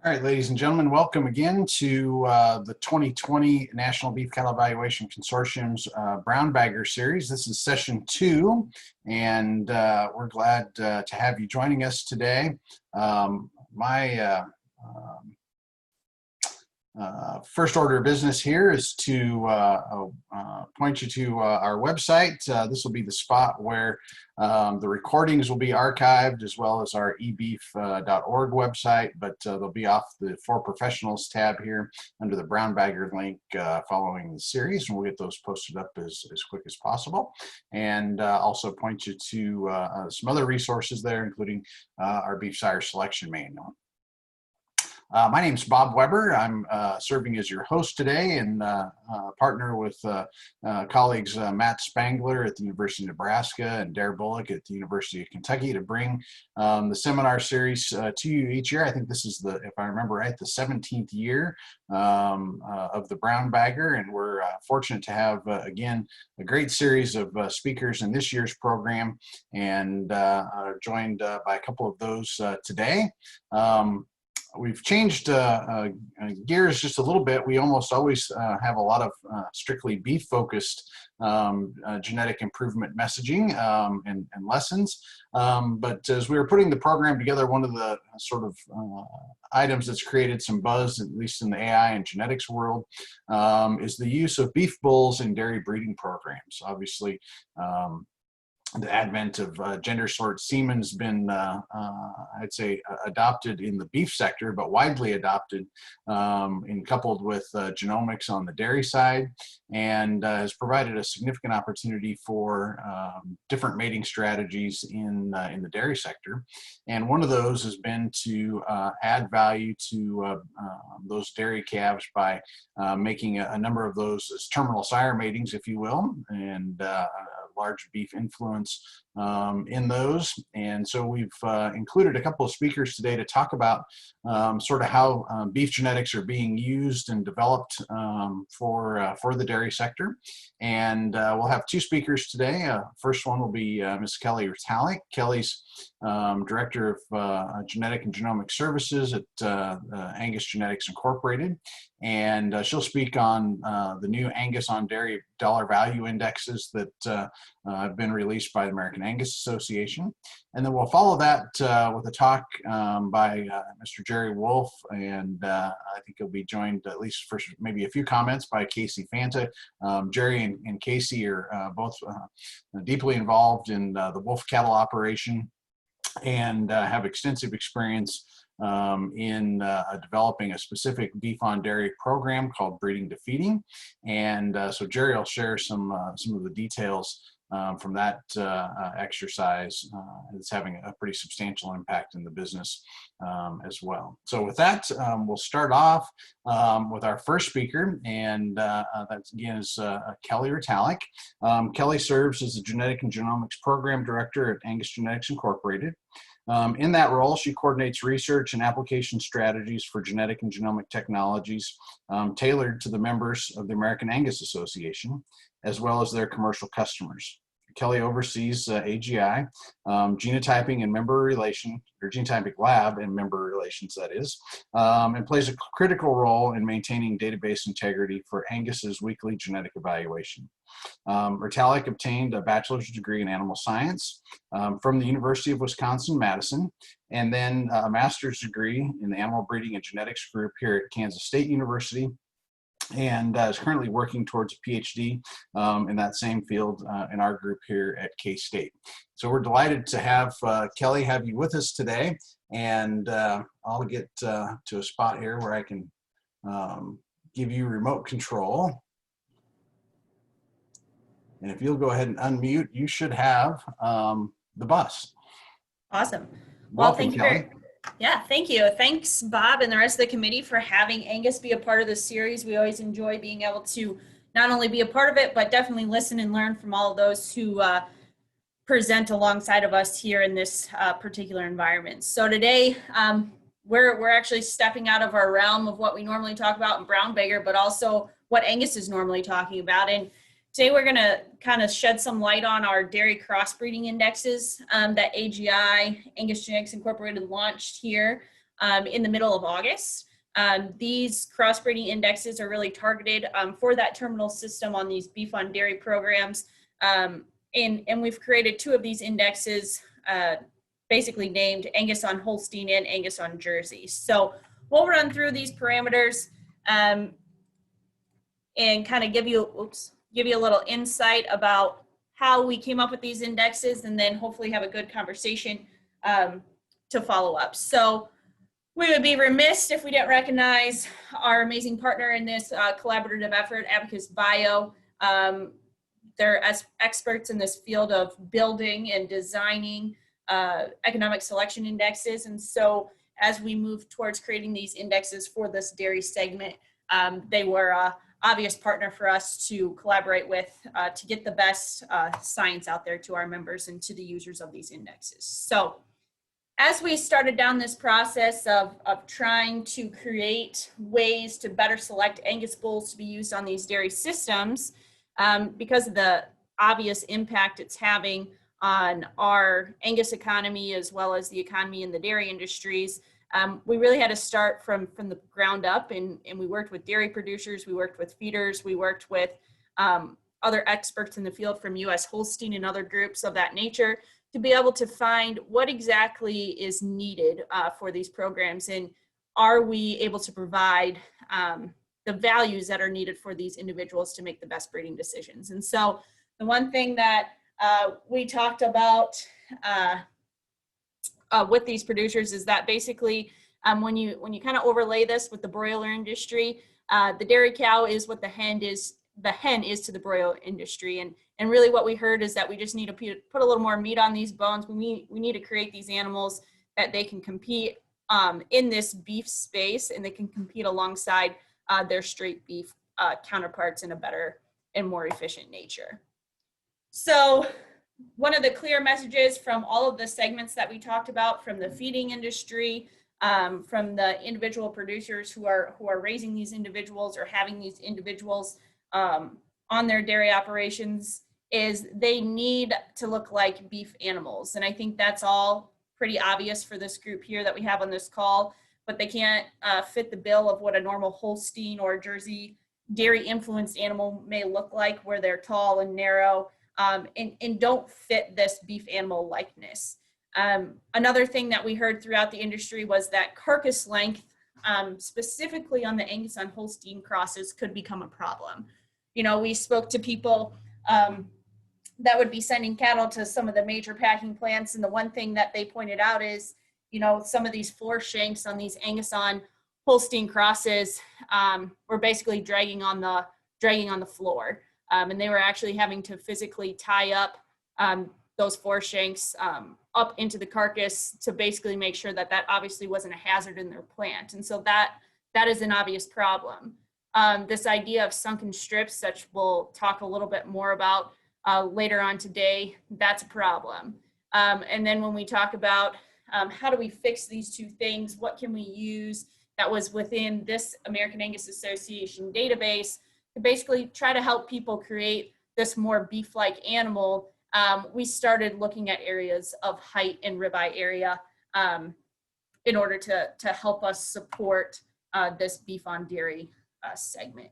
All right, ladies and gentlemen, welcome again to the 2020 National Beef Cattle Evaluation Consortium's Brown Bagger Series. This is session 2, and we're glad to have you joining us today. First order of business here is to point you to our website. This will be the spot where the recordings will be archived, as well as our eBEEF.org website, but they'll be off the For Professionals tab here under the Brown Bagger link following the series, and we'll get those posted up as quick as possible. And also point you to some other resources there, including our Beef Sire Selection Manual. My name is Bob Weber. I'm serving as your host today and partner with colleagues Matt Spangler at the University of Nebraska and Dare Bullock at the University of Kentucky to bring the seminar series to you each year. I think this is if I remember right, the 17th year of the Brown Bagger, and we're fortunate to have, again, a great series of speakers in this year's program, and joined by a couple of those today. We've changed gears just a little bit. We almost always have a lot of strictly beef-focused genetic improvement messaging and lessons. But as we were putting the program together, one of the sort of items that's created some buzz, at least in the AI and genetics world, is the use of beef bulls in dairy breeding programs. Obviously, the advent of gender sort semen has been, I'd say, adopted in the beef sector, but widely adopted and coupled with genomics on the dairy side, and has provided a significant opportunity for different mating strategies in the dairy sector. And one of those has been to add value to those dairy calves by making a number of those as terminal sire matings, if you will, and large beef influence in those. And so we've included a couple of speakers today to talk about sort of how beef genetics are being used and developed for the dairy sector. And we'll have two speakers today. First one will be Ms. Kelly Retallick. Kelly's Director of Genetic and Genomic Services at Angus Genetics Incorporated. And she'll speak on the new Angus-On-Dairy dollar value indexes that have been released by the American Angus Association. And then we'll follow that with a talk by Mr. Jerry Wulf, and I think he'll be joined, at least for maybe a few comments, by Casey Fanta. Jerry and Casey are both deeply involved in the Wulf cattle operation and have extensive experience in developing a specific beef on dairy program called Breeding to Feeding. And so Jerry will share some of the details from that exercise. It's having a pretty substantial impact in the business as well. So with that, we'll start off with our first speaker, and that again is Kelly Retallick. Kelly serves as the Genetic and Genomics Program Director at Angus Genetics Incorporated. In that role, she coordinates research and application strategies for genetic and genomic technologies tailored to the members of the American Angus Association, as well as their commercial customers. Kelly oversees AGI, genotyping and member relation, or genotyping lab and member relations, that is, and plays a critical role in maintaining database integrity for Angus's weekly genetic evaluation. Retallick obtained a bachelor's degree in animal science from the University of Wisconsin-Madison, and then a master's degree in the animal breeding and genetics group here at Kansas State University, and is currently working towards a PhD in that same field in our group here at K-State. So we're delighted to have Kelly have you with us today, and I'll get to a spot here where I can give you remote control. And if you'll go ahead and unmute, you should have the bus. Awesome. Well, thank you, Kelly. Yeah, thank you. Thanks, Bob, and the rest of the committee for having Angus be a part of this series. We always enjoy being able to not only be a part of it, but definitely listen and learn from all of those who present alongside of us here in this particular environment. So today, we're actually stepping out of our realm of what we normally talk about in Brown Bagger, but also what Angus is normally talking about. And today we're going to kind of shed some light on our dairy crossbreeding indexes that AGI, Angus Genetics Incorporated, launched here in the middle of August. These crossbreeding indexes are really targeted for that terminal system on these beef on dairy programs. And we've created 2 of these indexes, basically named Angus-On-Holstein and Angus-On-Jersey. So we'll run through these parameters and kind of give you a little insight about how we came up with these indexes, and then hopefully have a good conversation to follow up. So we would be remiss if we didn't recognize our amazing partner in this collaborative effort, Abacus Bio. They're experts in this field of building and designing economic selection indexes. And so as we move towards creating these indexes for this dairy segment, they were an obvious partner for us to collaborate with to get the best science out there to our members and to the users of these indexes. So as we started down this process of trying to create ways to better select Angus bulls to be used on these dairy systems, because of the obvious impact it's having on our Angus economy as well as the economy in the dairy industries, we really had to start from the ground up, and we worked with dairy producers, we worked with feeders, we worked with other experts in the field from US Holstein and other groups of that nature to be able to find what exactly is needed for these programs, and are we able to provide the values that are needed for these individuals to make the best breeding decisions. And so the one thing that we talked about with these producers is that basically when you kind of overlay this with the broiler industry, the dairy cow is what the hen is to the broiler industry. And really what we heard is that we just need to put a little more meat on these bones. We need to create these animals that they can compete in this beef space, and they can compete alongside their straight beef counterparts in a better and more efficient nature. So one of the clear messages from all of the segments that we talked about, from the feeding industry, from the individual producers who are raising these individuals or having these individuals on their dairy operations, is they need to look like beef animals. And I think that's all pretty obvious for this group here that we have on this call, but they can't fit the bill of what a normal Holstein or Jersey dairy influenced animal may look like, where they're tall and narrow and don't fit this beef animal likeness. Another thing that we heard throughout the industry was that carcass length, specifically on the Angus-On-Holstein crosses, could become a problem. You know, we spoke to people that would be sending cattle to some of the major packing plants, and the one thing that they pointed out is, you know, some of these floor shanks on these Angus-On-Holstein crosses were basically dragging on the floor, and they were actually having to physically tie up those floor shanks up into the carcass to basically make sure that that obviously wasn't a hazard in their plant. And so that is an obvious problem. This idea of sunken strips, that we'll talk a little bit more about later on today, that's a problem. And then when we talk about how do we fix these two things, what can we use that was within this American Angus Association database to basically try to help people create this more beef-like animal, we started looking at areas of height and ribeye area in order to help us support this beef on dairy segment.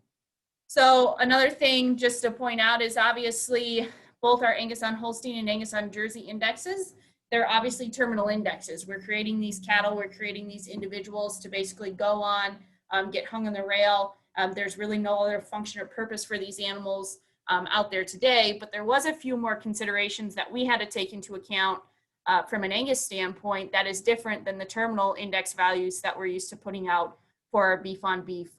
So another thing just to point out is obviously both our Angus-On-Holstein and Angus-On-Jersey indexes, they're obviously terminal indexes. We're creating these cattle, we're creating these individuals to basically go on, get hung on the rail. There's really no other function or purpose for these animals out there today, but there was a few more considerations that we had to take into account from an Angus standpoint that is different than the terminal index values that we're used to putting out for our beef on beef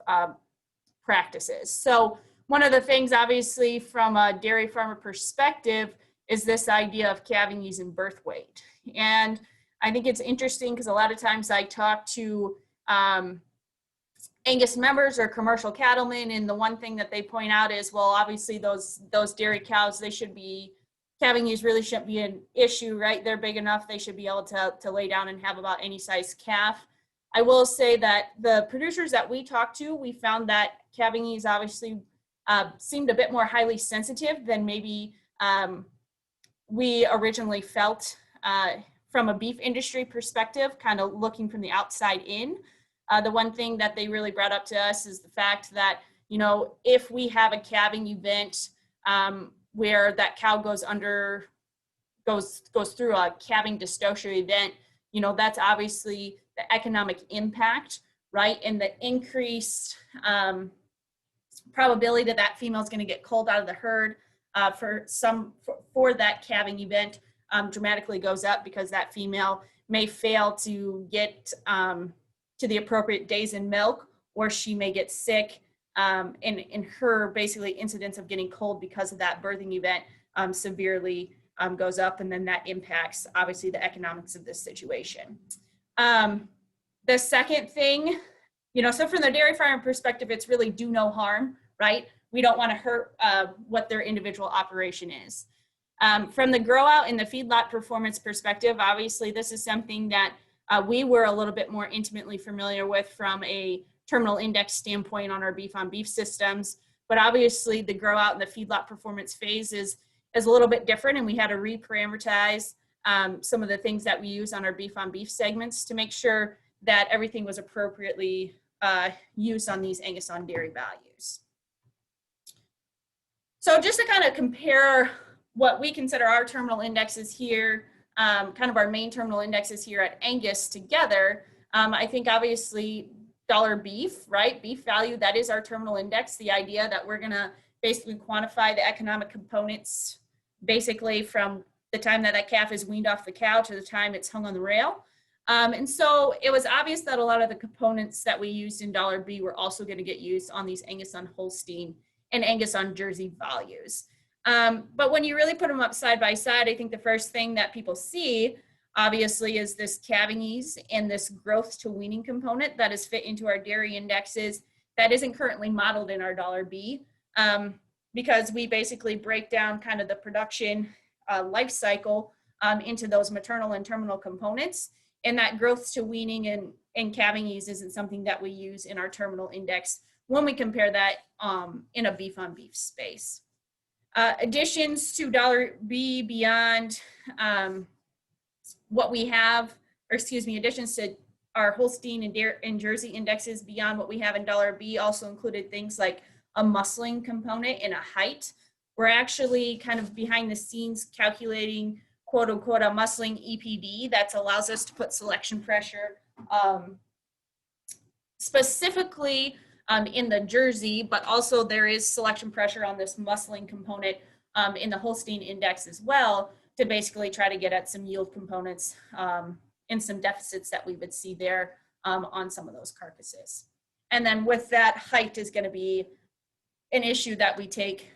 practices. So one of the things obviously from a dairy farmer perspective is this idea of calving ease and birth weight. And I think it's interesting because a lot of times I talk to Angus members or commercial cattlemen, and the one thing that they point out is, well, obviously those dairy cows, they should be, calving ease really shouldn't be an issue, right? They're big enough, they should be able to lay down and have about any size calf. I will say that the producers that we talked to, we found that calving ease obviously seemed a bit more highly sensitive than maybe we originally felt from a beef industry perspective, kind of looking from the outside in, the one thing that they really brought up to us is the fact that, you know, if we have a calving event where that cow goes through a calving dystocia event, you know, that's obviously the economic impact, right? And the increased probability that that female is going to get culled out of the herd for that calving event dramatically goes up, because that female may fail to get to the appropriate days in milk, or she may get sick, and her basically incidence of getting culled because of that birthing event severely goes up, and then that impacts obviously the economics of this situation. The second thing, you know, so from the dairy farm perspective, it's really do no harm, right? We don't want to hurt what their individual operation is. From the grow out and the feedlot performance perspective, obviously this is something that we were a little bit more intimately familiar with from a terminal index standpoint on our beef on beef systems, but obviously the grow out and the feedlot performance phase is a little bit different, and we had to reparameterize some of the things that we use on our beef on beef segments to make sure that everything was appropriately used on these Angus-On-Dairy values. So just to kind of compare what we consider our terminal indexes here, kind of our main terminal indexes here at Angus together, I think obviously dollar beef, right? Beef value, that is our terminal index. The idea that we're gonna basically quantify the economic components basically from the time that that calf is weaned off the cow to the time it's hung on the rail. And so it was obvious that a lot of the components that we used in dollar B were also going to get used on these Angus-on-Holstein and Angus-on-Jersey values. But when you really put them up side by side, I think the first thing that people see obviously is this calving ease and this growth to weaning component that is fit into our dairy indexes that isn't currently modeled in our dollar B, because we basically break down kind of the production life cycle into those maternal and terminal components. And that growth to weaning and calving ease isn't something that we use in our terminal index when we compare that in a beef on beef space. Additions to dollar B beyond what we have, or excuse me, additions to our Holstein and Jersey indexes beyond what we have in dollar B also included things like a muscling component and a height. We're actually kind of behind the scenes calculating quote unquote a muscling EPD that allows us to put selection pressure specifically in the Jersey, but also there is selection pressure on this muscling component in the Holstein index as well, to basically try to get at some yield components and some deficits that we would see there on some of those carcasses. And then with that, height is going to be an issue that we take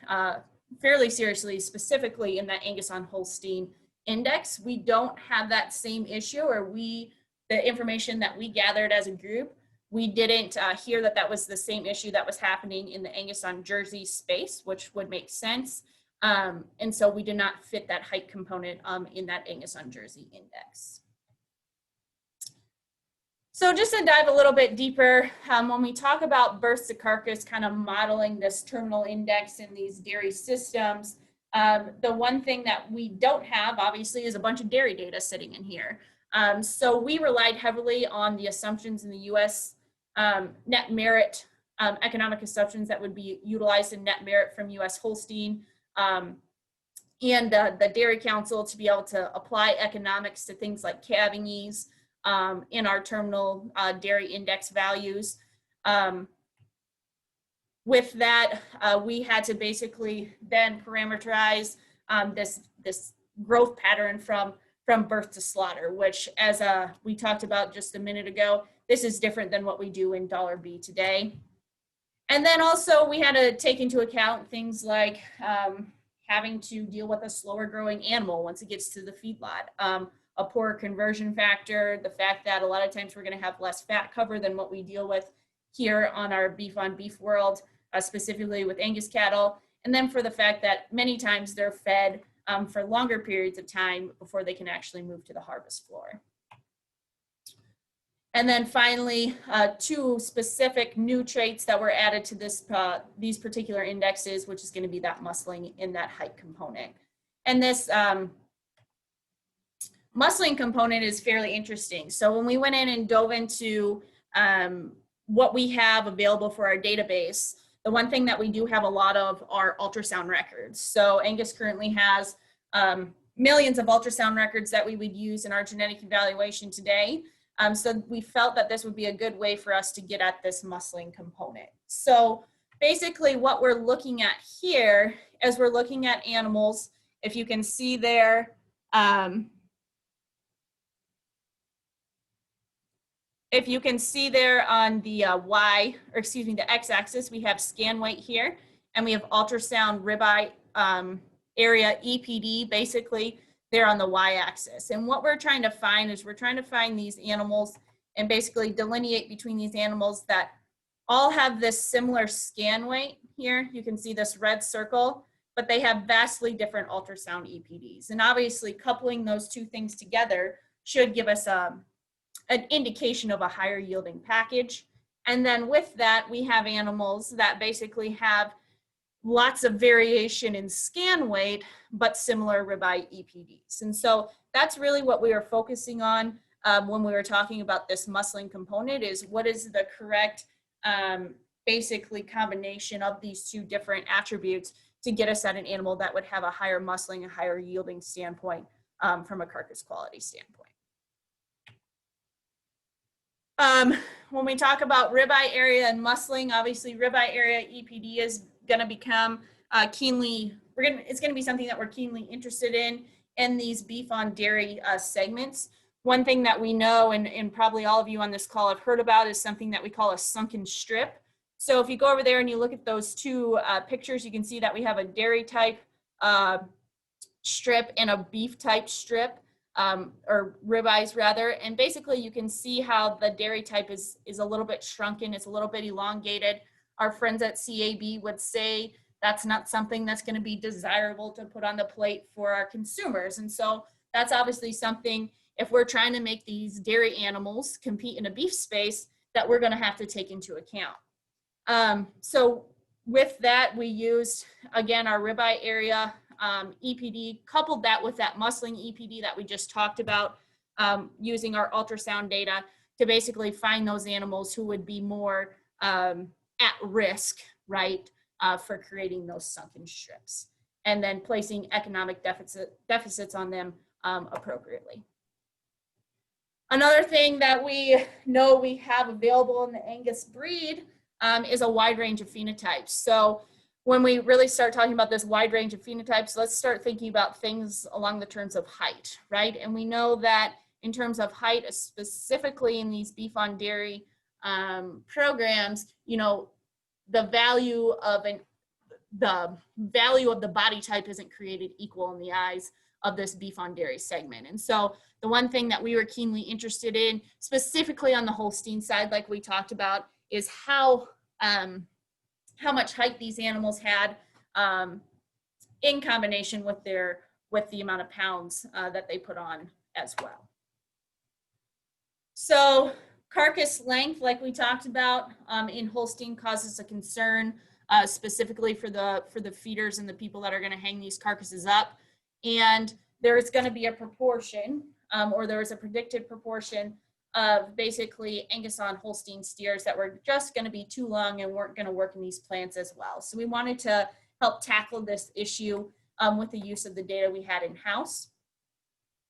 fairly seriously, specifically in that Angus-on-Holstein index. We don't have that same issue, or the information that we gathered as a group, we didn't hear that that was the same issue that was happening in the Angus-on-Jersey space, which would make sense. And so we did not fit that height component in that Angus-on-Jersey index. So just to dive a little bit deeper, when we talk about births to carcass, kind of modeling this terminal index in these dairy systems, the one thing that we don't have, obviously, is a bunch of dairy data sitting in here. So we relied heavily on the assumptions in the U.S. Net merit economic assumptions that would be utilized in net merit from U.S. Holstein and the Dairy Council to be able to apply economics to things like calving ease in our terminal dairy index values. With that, we had to basically then parameterize this growth pattern from birth to slaughter, which, as we talked about just a minute ago, this is different than what we do in dollar B today. And then also we had to take into account things like having to deal with a slower growing animal once it gets to the feedlot, a poor conversion factor, the fact that a lot of times we're going to have less fat cover than what we deal with here on our beef on beef world, specifically with Angus cattle, and then for the fact that many times they're fed for longer periods of time before they can actually move to the harvest floor. And then finally, two specific new traits that were added to these particular indexes, which is going to be that muscling in that height component. And this muscling component is fairly interesting. So when we went in and dove into what we have available for our database, the one thing that we do have a lot of are ultrasound records. So Angus currently has millions of ultrasound records that we would use in our genetic evaluation today. So we felt that this would be a good way for us to get at this muscling component. So basically what we're looking at here is we're looking at animals. If you can see there, if you can see there on the the x-axis, we have scan weight here, and we have ultrasound ribeye area EPD basically there on the y-axis. And what we're trying to find is we're trying to find these animals and basically delineate between these animals that all have this similar scan weight here. You can see this red circle, but they have vastly different ultrasound EPDs. And obviously coupling those two things together should give us an indication of a higher yielding package. And then with that, we have animals that basically have lots of variation in scan weight, but similar ribeye EPDs. And so that's really what we are focusing on when we were talking about this muscling component, is what is the correct basically combination of these two different attributes to get us at an animal that would have a higher muscling, a higher yielding standpoint from a carcass quality standpoint. When we talk about ribeye area and muscling, obviously ribeye area EPD is going to become it's going to be something that we're keenly interested in these beef-on-dairy segments. One thing that we know, and probably all of you on this call have heard about, is something that we call a sunken strip. So if you go over there and you look at those two pictures, you can see that we have a dairy type strip and a beef type strip. Or ribeyes rather, and basically you can see how the dairy type is a little bit shrunken, it's a little bit elongated. Our friends at CAB would say that's not something that's going to be desirable to put on the plate for our consumers. And so that's obviously something, if we're trying to make these dairy animals compete in a beef space, that we're going to have to take into account. So with that, we used, again, our ribeye area EPD, coupled that with that muscling EPD that we just talked about, using our ultrasound data to basically find those animals who would be more at risk, right, for creating those sunken strips, and then placing economic deficits on them appropriately. Another thing that we know we have available in the Angus breed is a wide range of phenotypes. So when we really start talking about this wide range of phenotypes, let's start thinking about things along the terms of height, right? And we know that in terms of height, specifically in these beef-on-dairy programs, you know, the value of the body type isn't created equal in the eyes of this beef-on-dairy segment. And so the one thing that we were keenly interested in, specifically on the Holstein side, like we talked about, is how much height these animals had in combination with the amount of pounds that they put on as well. So carcass length, like we talked about, in Holstein causes a concern, specifically for the feeders and the people that are going to hang these carcasses up. And there is going to be a proportion, or there is a predicted proportion of basically Angus-on Holstein steers that were just going to be too long and weren't going to work in these plants as well. So we wanted to help tackle this issue with the use of the data we had in-house.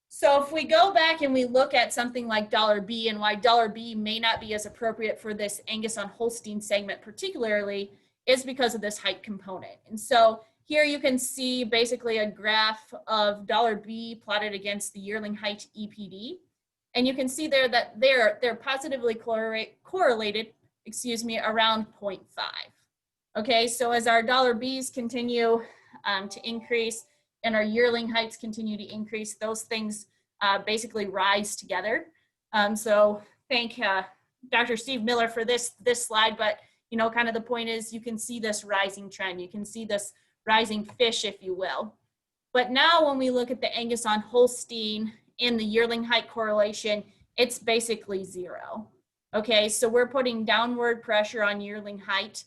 So if we go back and we look at something like $B and why $B may not be as appropriate for this Angus-on Holstein segment particularly, is because of this height component. And so here you can see basically a graph of $B plotted against the yearling height EPD. And you can see there that they're positively correlated, around 0.5. Okay, so as our $Bs continue to increase and our yearling heights continue to increase, those things basically rise together. So thank Dr. Steve Miller for this slide, but you know, kind of the point is you can see this rising trend. You can see this rising fish, if you will. But now when we look at the Angus-on Holstein in the yearling height correlation, it's basically 0. Okay, so we're putting downward pressure on yearling height,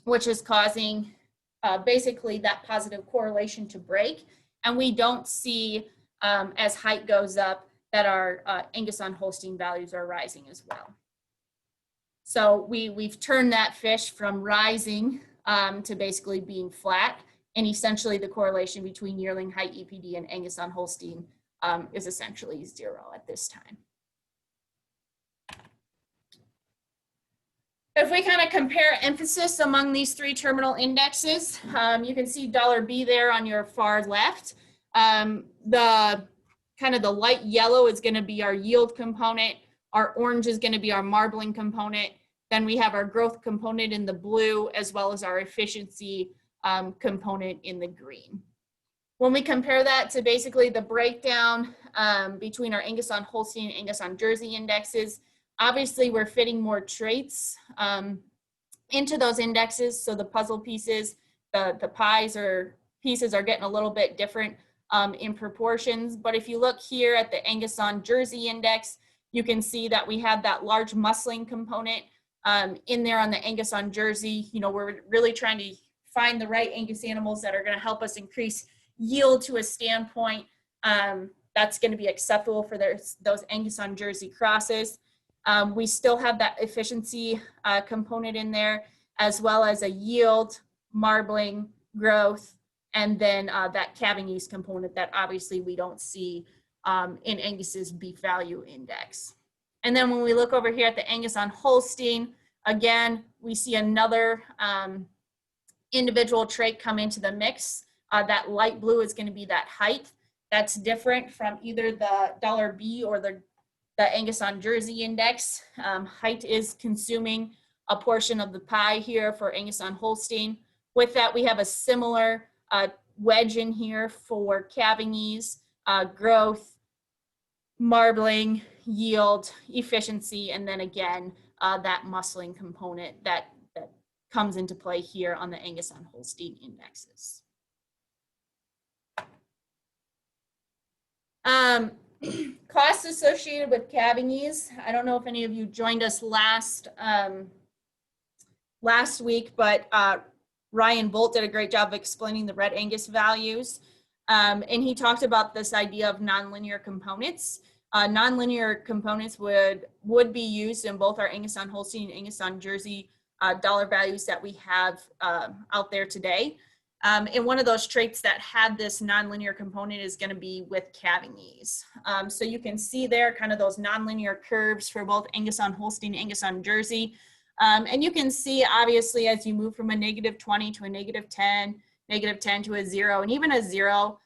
which is causing basically that positive correlation to break. And we don't see as height goes up, that our Angus-on-Holstein values are rising as well. So we've turned that fish from rising to basically being flat, and essentially the correlation between yearling height EPD and Angus-on-Holstein is essentially 0 at this time. If we kind of compare emphasis among these 3 terminal indexes, you can see $B there on your far left. The kind of the light yellow is going to be our yield component. Our orange is going to be our marbling component. Then we have our growth component in the blue, as well as our efficiency component in the green. When we compare that to basically the breakdown between our Angus-on-Holstein and Angus-on-Jersey indexes, obviously we're fitting more traits into those indexes. So the puzzle pieces, the pies or pieces are getting a little bit different in proportions. But if you look here at the Angus-on-Jersey index, you can see that we have that large muscling component in there on the Angus-on-Jersey. You know, we're really trying to find the right Angus animals that are going to help us increase yield to a standpoint that's going to be acceptable for those Angus-on-Jersey crosses. We still have that efficiency component in there, as well as a yield, marbling, growth, and then that calving ease component that obviously we don't see in Angus's beef value index. And then when we look over here at the Angus-on-Holstein, again, we see another individual trait come into the mix. That light blue is going to be that height. That's different from either the $B or the Angus-on-Jersey index. Height is consuming a portion of the pie here for Angus-on-Holstein. With that, we have a similar wedge in here for calving ease, growth, marbling, yield, efficiency, and then again, that muscling component that comes into play here on the Angus-on-Holstein indexes. Costs associated with calving ease. I don't know if any of you joined us last week, but Ryan Bolt did a great job of explaining the red Angus values. And he talked about this idea of nonlinear components. Nonlinear components would be used in both our Angus-on-Holstein and Angus-on-Jersey dollar values that we have out there today. And one of those traits that had this nonlinear component is going to be with calving ease. So you can see there kind of those nonlinear curves for both Angus-on-Holstein and Angus-on-Jersey. And you can see obviously as you move from a -20 to a -10, -10 to a 0, and even a 0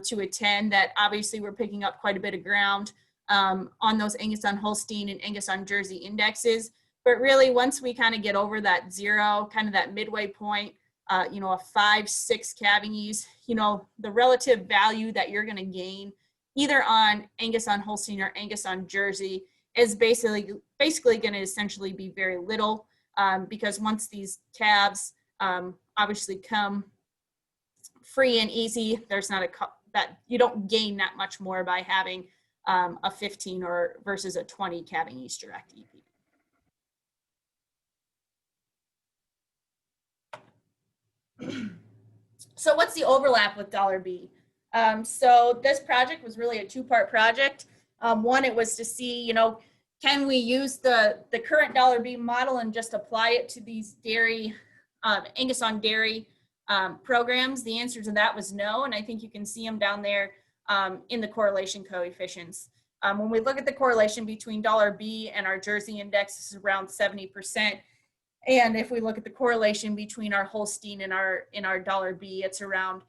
to a 10, that obviously we're picking up quite a bit of ground on those Angus-on-Holstein and Angus-on-Jersey indexes. But really, once we kind of get over that 0, kind of that midway point, you know, a 5, 6 calving ease, you know, the relative value that you're going to gain either on Angus-on-Holstein or Angus-on-Jersey is basically going to essentially be very little because once these calves obviously come free and easy, there's not that you don't gain that much more by having a 15 or versus a 20 calving ease direct EPD. So what's the overlap with $B? So this project was really a 2-part project. One, it was to see, you know, can we use the current $B model and just apply it to these dairy, Angus-on-Dairy programs? The answer to that was no, and I think you can see them down there in the correlation coefficients. When we look at the correlation between $B and our Jersey index, this is around 70%. And if we look at the correlation between our Holstein and our $B, it's around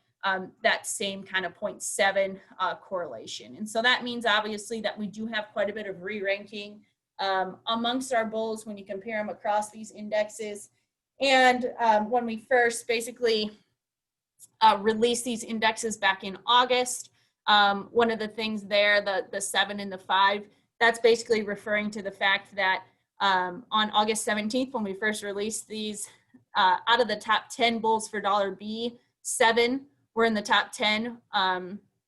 that same kind of 0.7 correlation. And so that means obviously that we do have quite a bit of re-ranking amongst our bulls when you compare them across these indexes. And when we first basically released these indexes back in August, one of the things there, the 7 and the 5, that's basically referring to the fact that on August 17th, when we first released these, out of the top 10 bulls for $B, 7 were in the top 10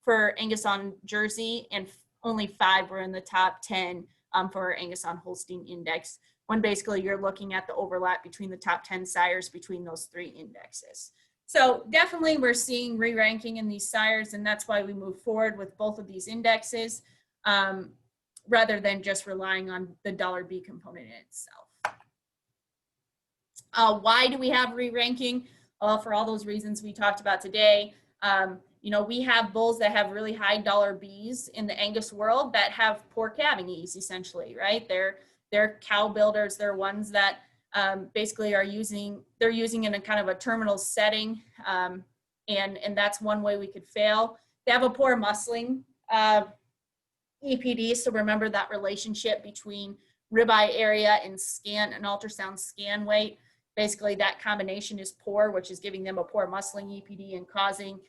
for Angus-on-Jersey, and only 5 were in the top 10 for our Angus-on-Holstein index, when basically you're looking at the overlap between the top 10 sires between those 3 indexes. So definitely we're seeing re-ranking in these sires, and that's why we move forward with both of these indexes rather than just relying on the $B component in itself. Why do we have re-ranking? Well, for all those reasons we talked about today. You know, we have bulls that have really high $Bs in the Angus world that have poor calving ease, essentially, right? They're cow builders. They're ones that basically are using in a kind of a terminal setting, and that's one way we could fail. They have a poor muscling EPD, so remember that relationship between ribeye area and scan and ultrasound scan weight. Basically, that combination is poor, which is giving them a poor muscling EPD and causing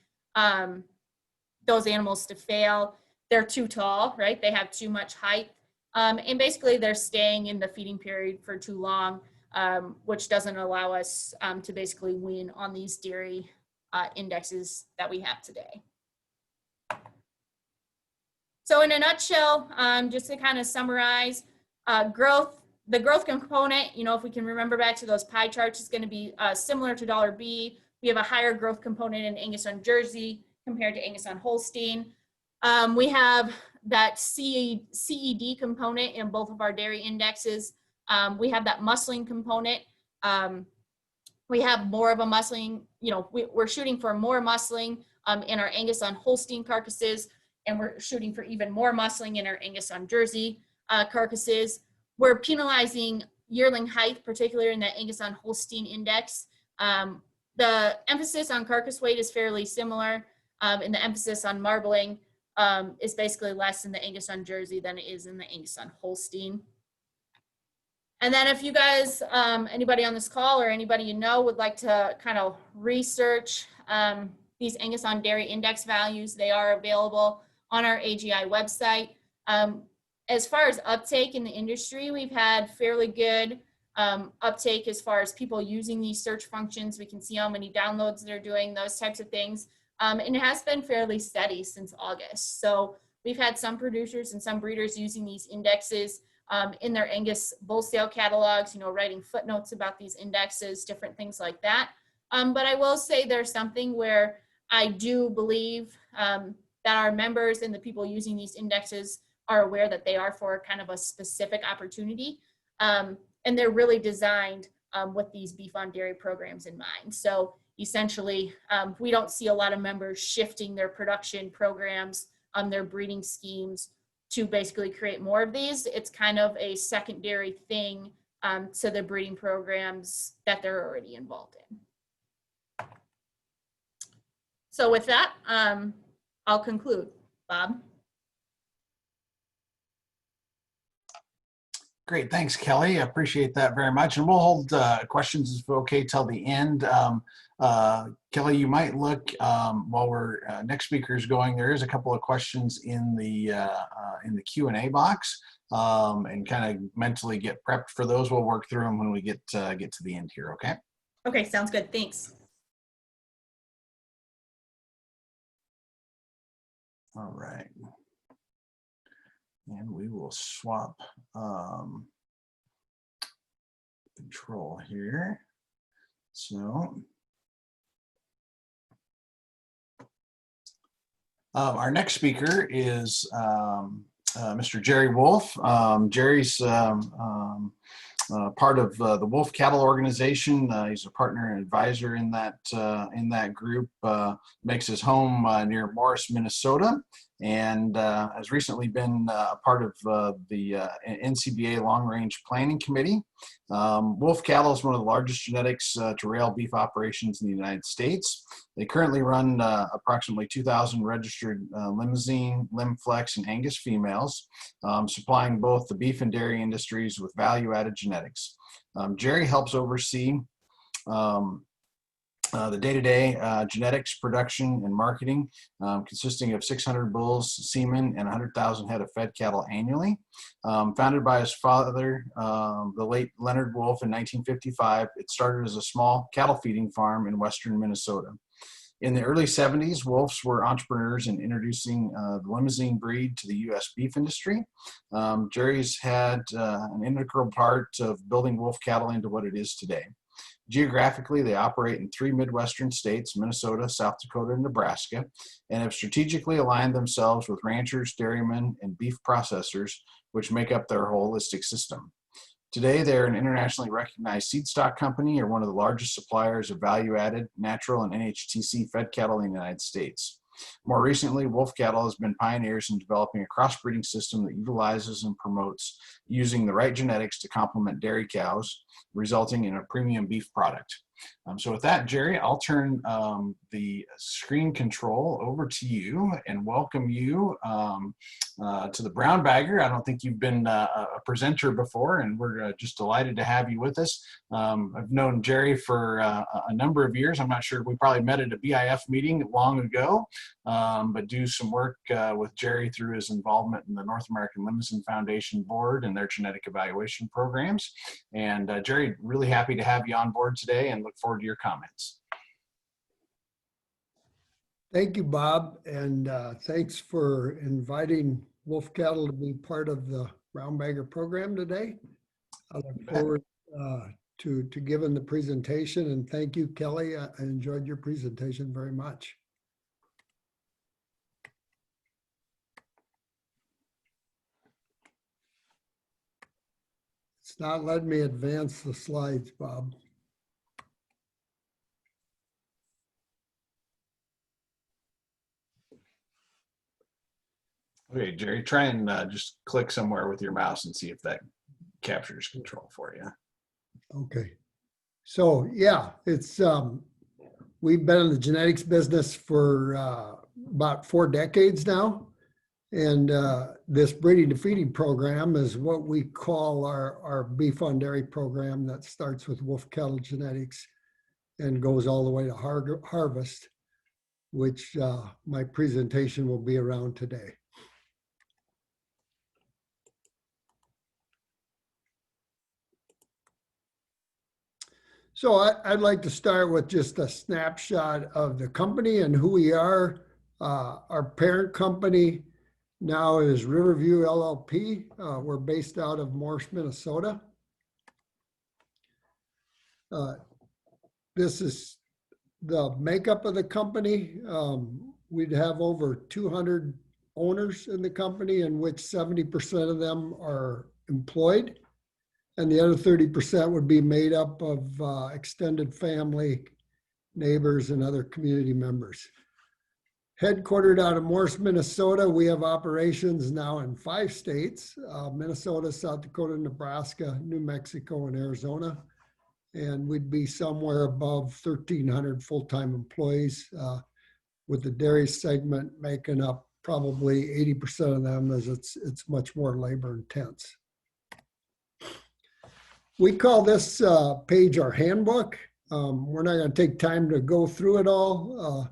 those animals to fail. They're too tall, right? They have too much height. And basically, they're staying in the feeding period for too long, which doesn't allow us to basically win on these dairy indexes that we have today. So in a nutshell, just to kind of summarize, the growth component, you know, if we can remember back to those pie charts, is going to be similar to $B. We have a higher growth component in Angus-On-Jersey compared to Angus-On-Holstein. We have that CED component in both of our dairy indexes. We have that muscling component. We have more of a muscling, you know, we're shooting for more muscling in our Angus-On-Holstein carcasses, and we're shooting for even more muscling in our Angus-On-Jersey carcasses. We're penalizing yearling height, particularly in the Angus-On-Holstein index. The emphasis on carcass weight is fairly similar, and the emphasis on marbling is basically less in the Angus-On-Jersey than it is in the Angus-On-Holstein. And then if you guys, anybody on this call or anybody you know would like to kind of research these Angus-On-Dairy index values, they are available on our AGI website. As far as uptake in the industry, we've had fairly good uptake as far as people using these search functions. We can see how many downloads they're doing, those types of things. And it has been fairly steady since August. So we've had some producers and some breeders using these indexes in their Angus bull sale catalogs, you know, writing footnotes about these indexes, different things like that. But I will say there's something where I do believe that our members and the people using these indexes are aware that they are for kind of a specific opportunity. And they're really designed with these beef on dairy programs in mind. So essentially, we don't see a lot of members shifting their production programs, their breeding schemes to basically create more of these. It's kind of a secondary thing to the breeding programs that they're already involved in. So with that, I'll conclude. Bob? Great, thanks, Kelly. I appreciate that very much. And we'll hold questions, if okay, till the end. Kelly, you might look while we're next speaker is going. There is a couple of questions in the Q&A box, and kind of mentally get prepped for those. We'll work through them when we get to the end here. Okay. Okay, sounds good. Thanks. All right. And we will swap control here. So our next speaker is Mr. Jerry Wulf. Jerry's part of the Wulf Cattle Organization. He's a partner and advisor in that group. Makes his home near Morris, Minnesota, and has recently been a part of the NCBA Long Range Planning Committee. Wulf Cattle is one of the largest genetics to rail beef operations in the United States. They currently run approximately 2,000 registered Limousin, Limflex, and Angus females, supplying both the beef and dairy industries with value-added genetics. Jerry helps oversee the day-to-day genetics, production, and marketing, consisting of 600 bulls, semen, and 100,000 head of fed cattle annually. Founded by his father, the late Leonard Wulf, in 1955, it started as a small cattle feeding farm in western Minnesota. In the early 70s, Wulfs were entrepreneurs in introducing the Limousin breed to the U.S. beef industry. Jerry's had an integral part of building Wulf cattle into what it is today. Geographically, they operate in 3 Midwestern states, Minnesota, South Dakota, and Nebraska, and have strategically aligned themselves with ranchers, dairymen, and beef processors, which make up their holistic system. Today, they're an internationally recognized seed stock company or one of the largest suppliers of value-added, natural, and NHTC fed cattle in the United States. More recently, Wulf Cattle has been pioneers in developing a crossbreeding system that utilizes and promotes using the right genetics to complement dairy cows, resulting in a premium beef product. So with that, Jerry, I'll turn the screen control over to you and welcome you to the Brown Bagger. I don't think you've been a presenter before, and we're just delighted to have you with us. I've known Jerry for a number of years. I'm not sure, we probably met at a BIF meeting long ago, but do some work with Jerry through his involvement in the North American Limousin Foundation Board and their genetic evaluation programs. And Jerry, really happy to have you on board today and look forward to your comments. Thank you, Bob, and thanks for inviting Wulf Cattle to be part of the Brown Bagger program today. I look forward to giving the presentation, and thank you, Kelly. I enjoyed your presentation very much. It's not letting me advance the slides, Bob. Okay, Jerry, try and just click somewhere with your mouse and see if that captures control for you. Okay. So yeah, it's we've been in the genetics business for about 4 decades now. And this breeding to feeding program is what we call our beef on dairy program that starts with Wulf Cattle Genetics and goes all the way to harvest, which my presentation will be around today. So I'd like to start with just a snapshot of the company and who we are. Our parent company now is Riverview LLP. We're based out of Morris, Minnesota. This is the makeup of the company. We'd have over 200 owners in the company, in which 70% of them are employed. And the other 30% would be made up of extended family, neighbors, and other community members. Headquartered out of Morris, Minnesota, we have operations now in 5 states, Minnesota, South Dakota, Nebraska, New Mexico, and Arizona. And we'd be somewhere above 1,300 full-time employees, with the dairy segment making up probably 80% of them, as it's much more labor intense. We call this page our handbook. We're not going to take time to go through it all.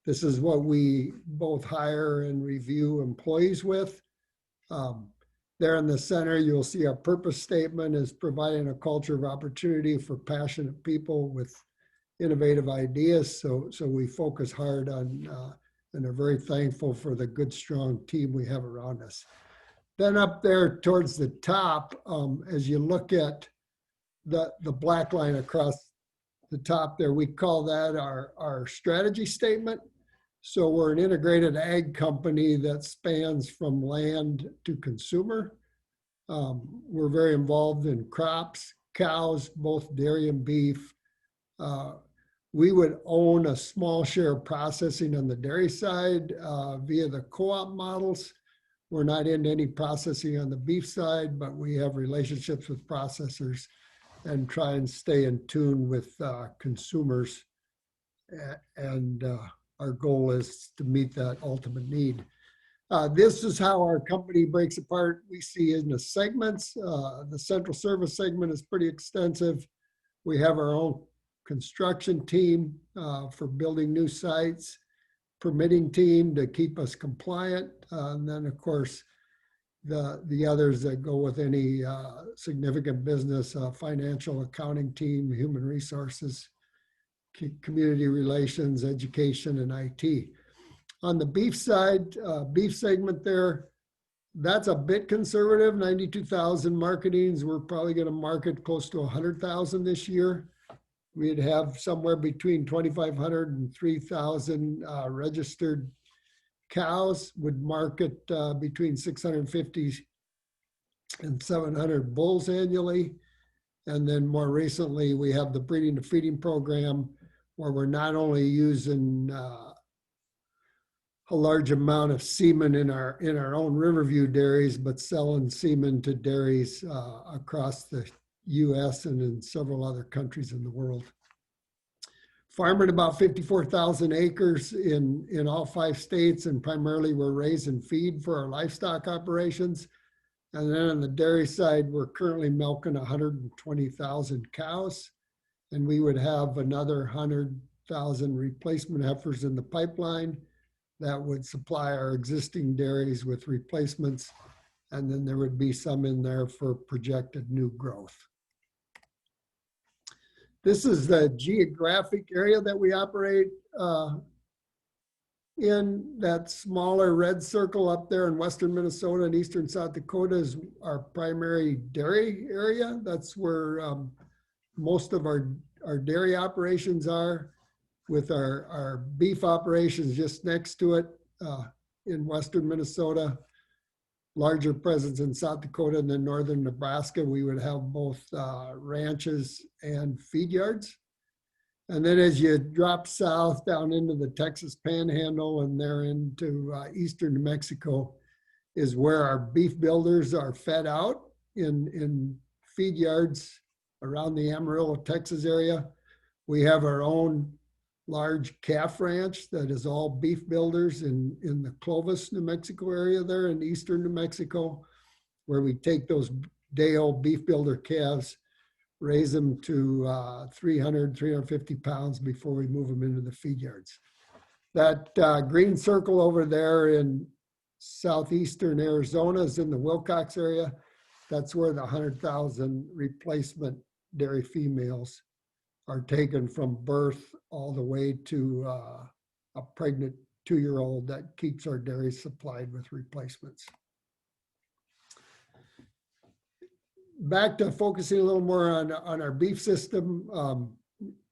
This is what we both hire and review employees with. There in the center, you'll see our purpose statement is providing a culture of opportunity for passionate people with innovative ideas. So we focus hard on and are very thankful for the good, strong team we have around us. Then up there towards the top, as you look at the black line across the top there, we call that our strategy statement. So we're an integrated ag company that spans from land to consumer. We're very involved in crops, cows, both dairy and beef. We would own a small share of processing on the dairy side via the co-op models. We're not into any processing on the beef side, but we have relationships with processors and try and stay in tune with consumers. And our goal is to meet that ultimate need. This is how our company breaks apart. We see in the segments. The central service segment is pretty extensive. We have our own construction team for building new sites, permitting team to keep us compliant, and then of course the others that go with any significant business, financial, accounting team, human resources, community relations, education, and IT. On the beef side, beef segment there, that's a bit conservative, 92,000 marketings. We're probably going to market close to 100,000 this year. we'd have somewhere between 2,500 and 3,000 registered cows, would market between 650 and 700 bulls annually. And then more recently, we have the breeding to feeding program, where we're not only using a large amount of semen in our own Riverview dairies, but selling semen to dairies across the U.S. and in several other countries in the world. Farming about 54,000 acres in all 5 states, and primarily we're raising feed for our livestock operations. And then on the dairy side, we're currently milking 120,000 cows, and we would have another 100,000 replacement heifers in the pipeline that would supply our existing dairies with replacements. And then there would be some in there for projected new growth. This is the geographic area that we operate in. That smaller red circle up there in western Minnesota and eastern South Dakota is our primary dairy area. That's where most of our dairy operations are, with our beef operations just next to it in western Minnesota, larger presence in South Dakota, and then northern Nebraska. We would have both ranches and feed yards. And then as you drop south down into the Texas Panhandle and there into eastern New Mexico is where our beef builders are fed out in feed yards around the Amarillo, Texas area. We have our own large calf ranch that is all beef builders in the Clovis, New Mexico area there in eastern New Mexico, where we take those day-old beef builder calves, raise them to 300, 350 pounds before we move them into the feed yards. That green circle over there in southeastern Arizona is in the Wilcox area. That's where the 100,000 replacement dairy females are taken from birth all the way to a pregnant 2-year-old that keeps our dairy supplied with replacements. Back to focusing a little more on our beef system.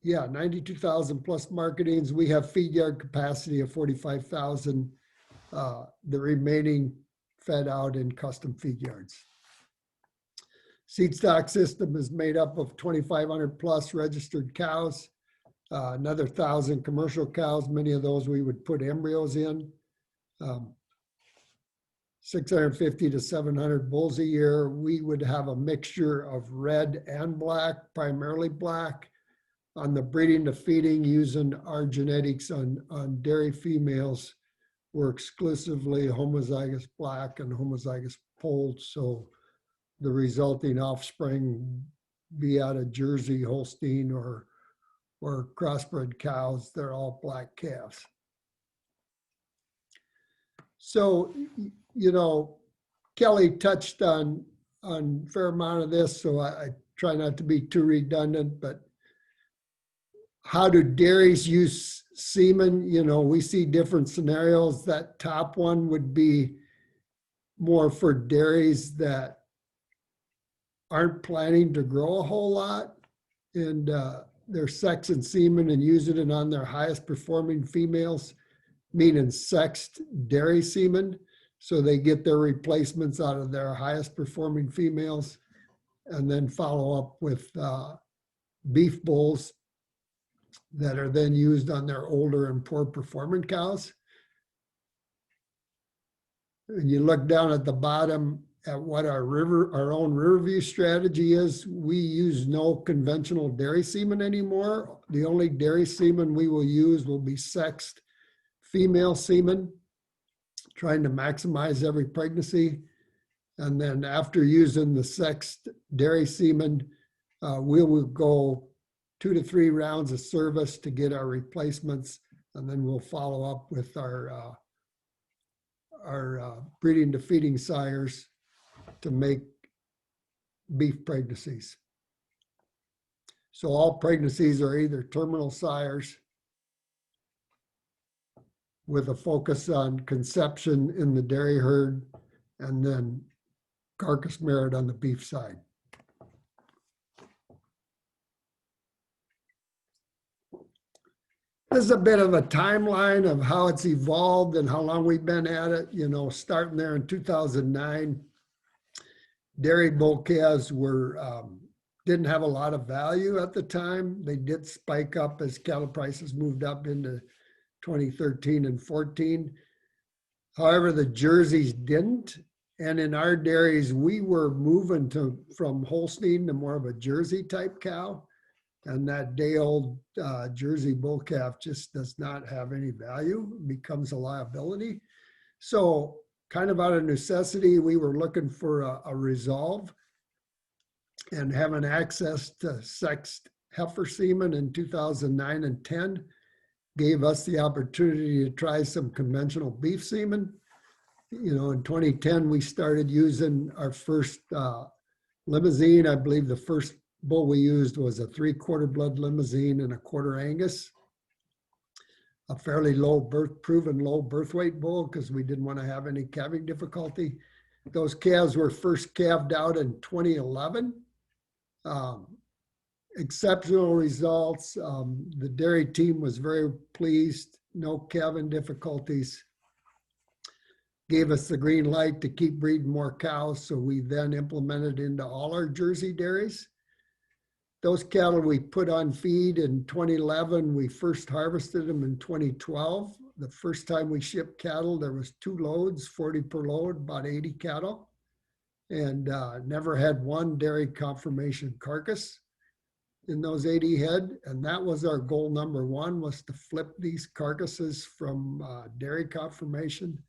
92,000 plus marketings. We have feed yard capacity of 45,000, the remaining fed out in custom feed yards. SEEDSTOCK system is made up of 2,500 plus registered cows, another 1,000 commercial cows. Many of those we would put embryos in. 650 to 700 bulls a year. We would have a mixture of red and black, primarily black. On the breeding to feeding, using our genetics on dairy females, we're exclusively homozygous black and homozygous polled. So the resulting offspring be out of Jersey, Holstein, or crossbred cows, they're all black calves. So, you know, Kelly touched on a fair amount of this, so I try not to be too redundant, but how do dairies use semen? You know, we see different scenarios. That top one would be more for dairies that aren't planning to grow a whole lot, and they're sexing semen and using it on their highest performing females, meaning sexed dairy semen. So they get their replacements out of their highest performing females, and then follow up with beef bulls that are then used on their older and poor performing cows. And you look down at the bottom at what our own Riverview strategy is. We use no conventional dairy semen anymore. The only dairy semen we will use will be sexed female semen, trying to maximize every pregnancy. And then after using the sexed dairy semen, we will go 2 to 3 rounds of service to get our replacements, and then we'll follow up with our breeding to feeding sires to make beef pregnancies. So all pregnancies are either terminal sires with a focus on conception in the dairy herd, and then carcass merit on the beef side. is a bit of a timeline of how it's evolved and how long we've been at it. You know, starting there in 2009, dairy bull calves didn't have a lot of value at the time. They did spike up as cattle prices moved up into 2013 and 14. However, the Jerseys didn't. And in our dairies, we were moving from Holstein to more of a Jersey type cow. And that day-old Jersey bull calf just does not have any value, becomes a liability. So kind of out of necessity, we were looking for a resolve, and having access to sexed heifer semen in 2009 and 10 gave us the opportunity to try some conventional beef semen. You know, in 2010, we started using our first limousine. I believe the first bull we used was a 3/4 blood limousine and a 1/4 Angus, a fairly proven low birth weight bull because we didn't want to have any calving difficulty. Those calves were first calved out in 2011. Exceptional results. The dairy team was very pleased, no calving difficulties. Gave us the green light to keep breeding more cows, so we then implemented into all our Jersey dairies. Those cattle we put on feed in 2011, we first harvested them in 2012. The first time we shipped cattle, there was 2 loads, 40 per load, about 80 cattle, and never had one dairy conformation carcass in those 80 head. And that was our goal number 1, was to flip these carcasses from dairy conformation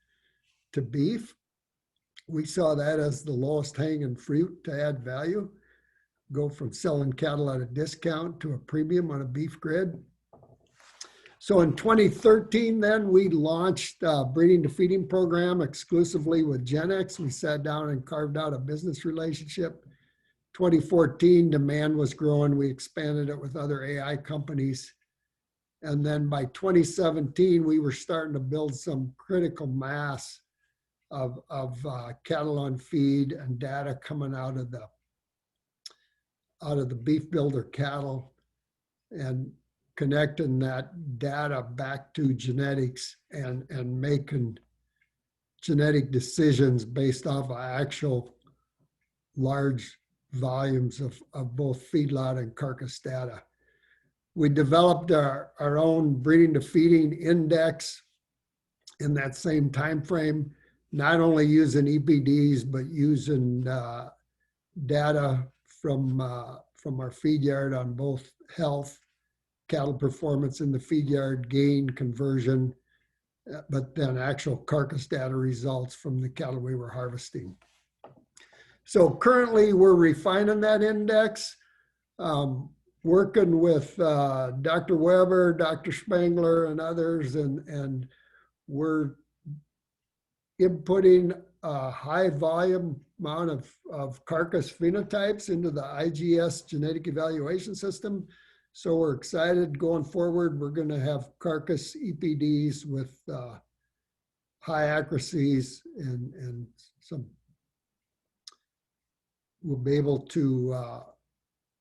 to beef. We saw that as the lowest hanging fruit to add value. Go from selling cattle at a discount to a premium on a beef grid. So in 2013, then we launched a breeding to feeding program exclusively with Gen X. We sat down and carved out a business relationship. 2014, demand was growing. We expanded it with other AI companies. And then by 2017, we were starting to build some critical mass of cattle on feed and data coming out of the beef builder cattle, and connecting that data back to genetics and making genetic decisions based off of actual large volumes of both feedlot and carcass data. We developed our own breeding to feeding index in that same time frame, not only using EPDs, but using data from our feed yard on both health, cattle performance in the feed yard, gain, conversion, but then actual carcass data results from the cattle we were harvesting. So currently we're refining that index, working with Dr. Weber, Dr. Spangler, and others, and we're inputting a high volume amount of carcass phenotypes into the IGS genetic evaluation system. So we're excited going forward. We're going to have carcass EPDs with high accuracies, and some, we'll be able to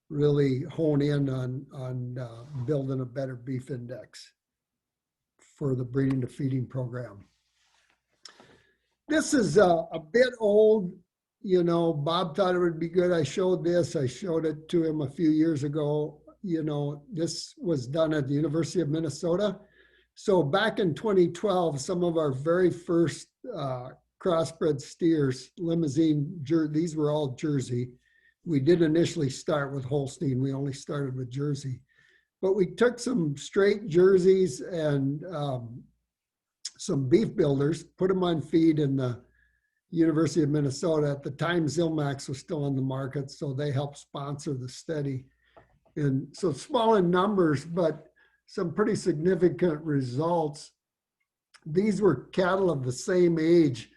really hone in on building a better beef index for the breeding to feeding program. This is a bit old. You know, Bob thought it would be good. I showed this. I showed it to him a few years ago. You know, this was done at the University of Minnesota. So back in 2012, some of our very first crossbred steers, limousine, these were all Jersey. We did initially start with Holstein. We only started with Jersey. But we took some straight Jerseys and some beef builders, put them on feed in the University of Minnesota. At the time, Zilmax was still on the market, so they helped sponsor the study. And so small in numbers, but some pretty significant results. These were cattle of the same age.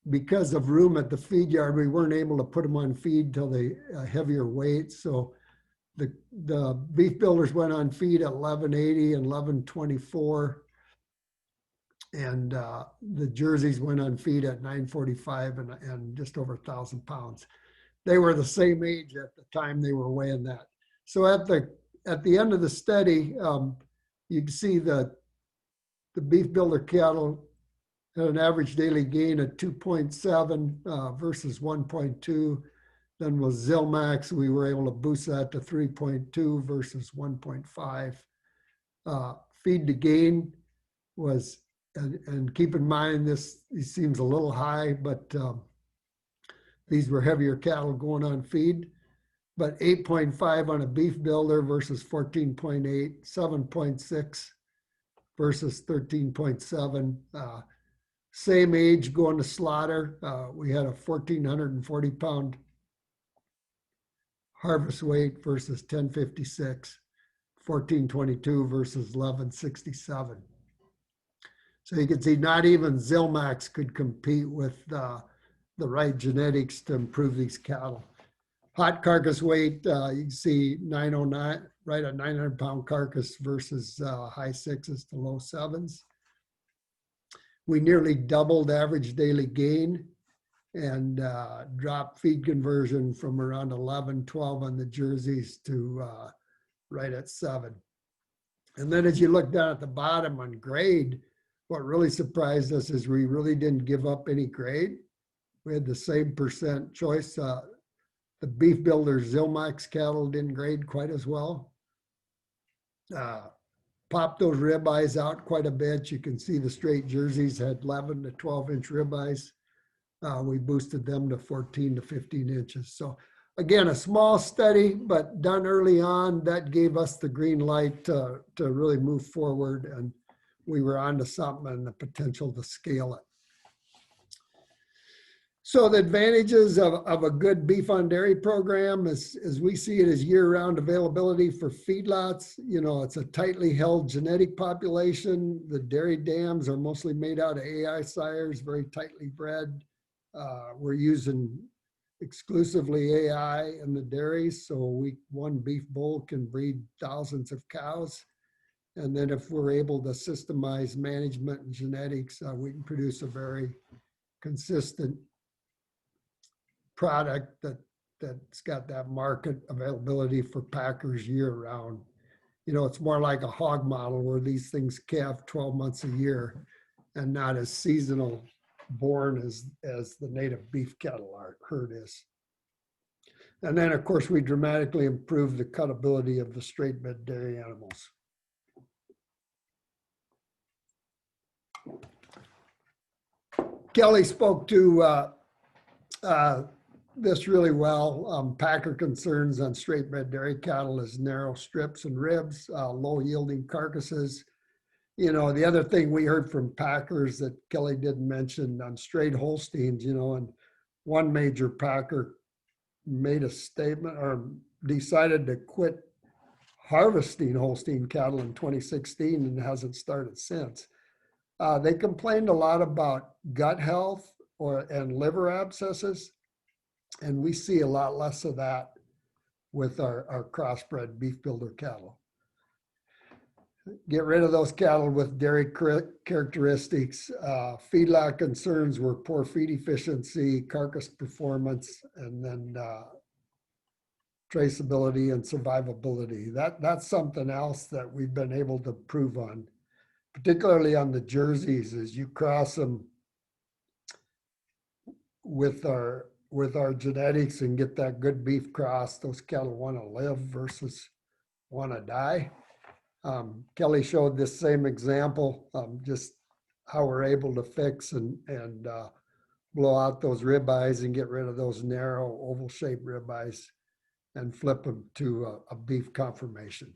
Because of room at the feed yard, we weren't able to put them on feed till they heavier weight. So the beef builders went on feed at 1180 and 1124. And the Jerseys went on feed at 945 and just over 1,000 pounds. They were the same age at the time they were weighing that. So at the end of the study, You can see the beef builder cattle had an average daily gain of 2.7 versus 1.2. Then with Zilmax, we were able to boost that to 3.2 versus 1.5. Feed to gain was, and keep in mind this seems a little high, but these were heavier cattle going on feed. But 8.5 on a beef builder versus 14.8, 7.6 versus 13.7. Same age going to slaughter. We had a 1,440 pound harvest weight versus 1056, 1422 versus 1167. So you can see not even Zilmax could compete with the right genetics to improve these cattle. Hot carcass weight, you can see 909, right at 900 pound carcass versus high sixes to low sevens. We nearly doubled average daily gain and dropped feed conversion from around 11, 12 on the jerseys to right at 7. And then as you look down at the bottom on grade, what really surprised us is we really didn't give up any grade. We had the same percent choice. The beef builder Zilmax cattle didn't grade quite as well. Popped those ribeyes out quite a bit. You can see the straight jerseys had 11 to 12 inch ribeyes. We boosted them to 14 to 15 inches. So again, a small study, but done early on, that gave us the green light to really move forward, and we were onto something and the potential to scale it. So the advantages of a good beef on dairy program is, as we see it, is year-round availability for feedlots. You know, it's a tightly held genetic population. The dairy dams are mostly made out of AI sires, very tightly bred. We're using exclusively AI in the dairies, so one beef bull can breed thousands of cows. And then if we're able to systemize management and genetics, we can produce a very consistent product that's got that market availability for packers year round. You know, it's more like a hog model where these things calve 12 months a year and not as seasonal born as the native beef cattle herd is. And then of course we dramatically improved the cutability of the straight bed dairy animals. Kelly spoke to this really well. Packer concerns on straight bred dairy cattle is narrow strips and ribs, low yielding carcasses. You know, the other thing we heard from packers that Kelly didn't mention on straight Holsteins, you know, and one major packer made a statement or decided to quit harvesting Holstein cattle in 2016 and hasn't started since. They complained a lot about gut health and liver abscesses. And we see a lot less of that with our crossbred beef builder cattle. Get rid of those cattle with dairy characteristics. Feedlot concerns were poor feed efficiency, carcass performance, and then traceability and survivability. That's something else that we've been able to prove on, particularly on the jerseys, as you cross them with our genetics and get that good beef cross. Those cattle want to live versus want to die. Kelly showed this same example, just how we're able to fix and blow out those ribeyes and get rid of those narrow oval shaped ribeyes and flip them to a beef conformation.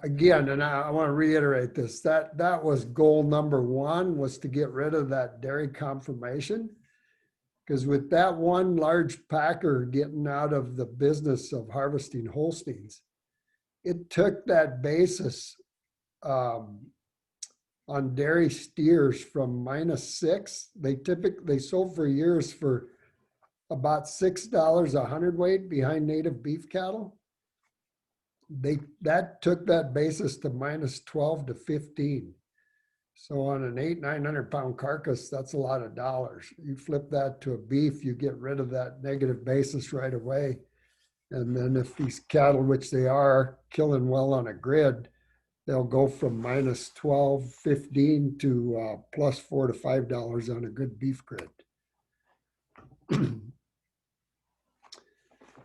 Again, and I want to reiterate this, that was goal number one, was to get rid of that dairy conformation. Because with that one large packer getting out of the business of harvesting Holsteins, it took that basis on dairy steers from -6. They sold for years for about $6 a hundredweight behind native beef cattle. That took that basis to -12 to 15. So on an 800-900 pound carcass, that's a lot of dollars. You flip that to a beef, you get rid of that negative basis right away. And then if these cattle, which they are, killing well on a grid, they'll go from minus 12, 15 to plus $4 to $5 on a good beef grid.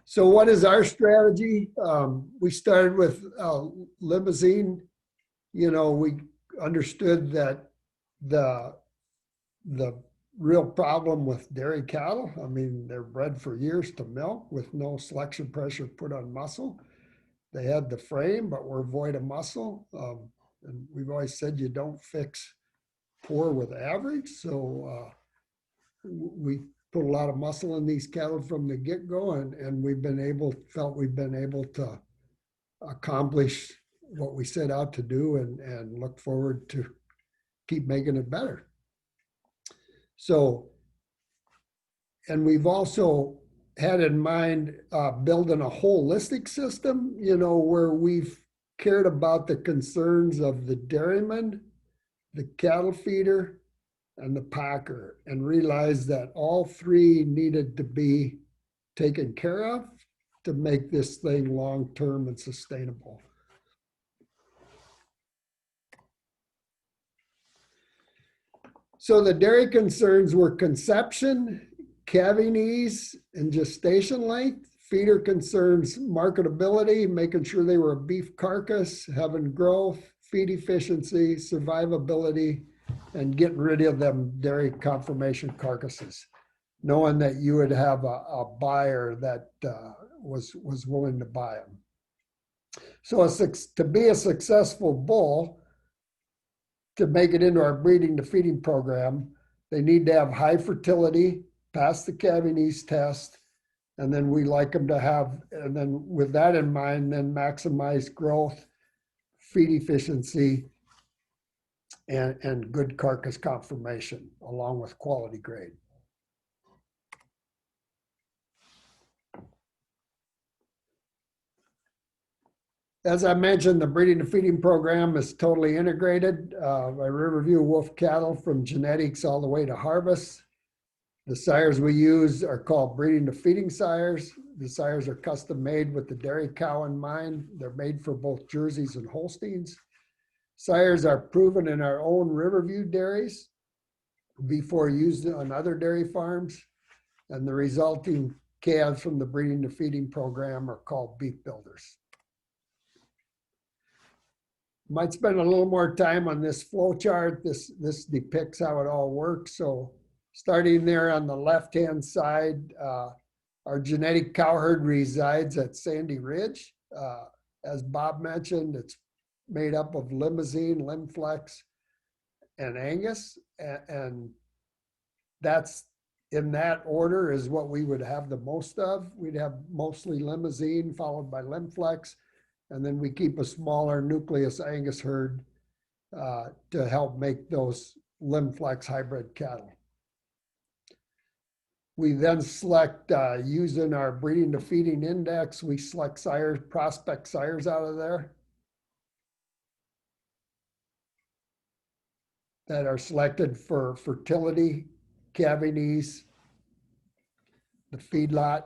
So what is our strategy? We started with limousine. You know, we understood that the real problem with dairy cattle, I mean, they're bred for years to milk with no selection pressure put on muscle. They had the frame, but were void of muscle. And we've always said you don't fix poor with average. So we put a lot of muscle in these cattle from the get-go, and felt we've been able to accomplish what we set out to do, and look forward to keep making it better. So, and we've also had in mind building a holistic system, you know, where we've cared about the concerns of the dairyman, the cattle feeder, and the packer, and realized that all three needed to be taken care of to make this thing long-term and sustainable. So the dairy concerns were conception, calving ease, and gestation length. Feeder concerns, marketability, making sure they were a beef carcass, having growth, feed efficiency, survivability, and getting rid of them dairy conformation carcasses, knowing that you would have a buyer that was willing to buy them. So to be a successful bull, to make it into our breeding to feeding program, they need to have high fertility, pass the calving ease test, and then we like them to have, and then with that in mind, then maximize growth, feed efficiency, and good carcass conformation, along with quality grade. As I mentioned, the breeding to feeding program is totally integrated by Riverview Wulf cattle, from genetics all the way to harvest. The sires we use are called breeding to feeding sires. The sires are custom made with the dairy cow in mind. They're made for both Jerseys and Holsteins. Sires are proven in our own Riverview dairies before used on other dairy farms, and the resulting calves from the breeding to feeding program are called beef builders. Might spend a little more time on this flow chart. This depicts how it all works. So starting there on the left-hand side, our genetic cow herd resides at Sandy Ridge. As Bob mentioned, it's made up of Limousine, Limflex, and Angus. And that's, in that order, is what we would have the most of. We'd have mostly Limousine, followed by Limflex. And then we keep a smaller nucleus Angus herd to help make those Limflex hybrid cattle. We then select, using our breeding to feeding index, we select sires, prospect sires out of there that are selected for fertility, calving ease, the feedlot,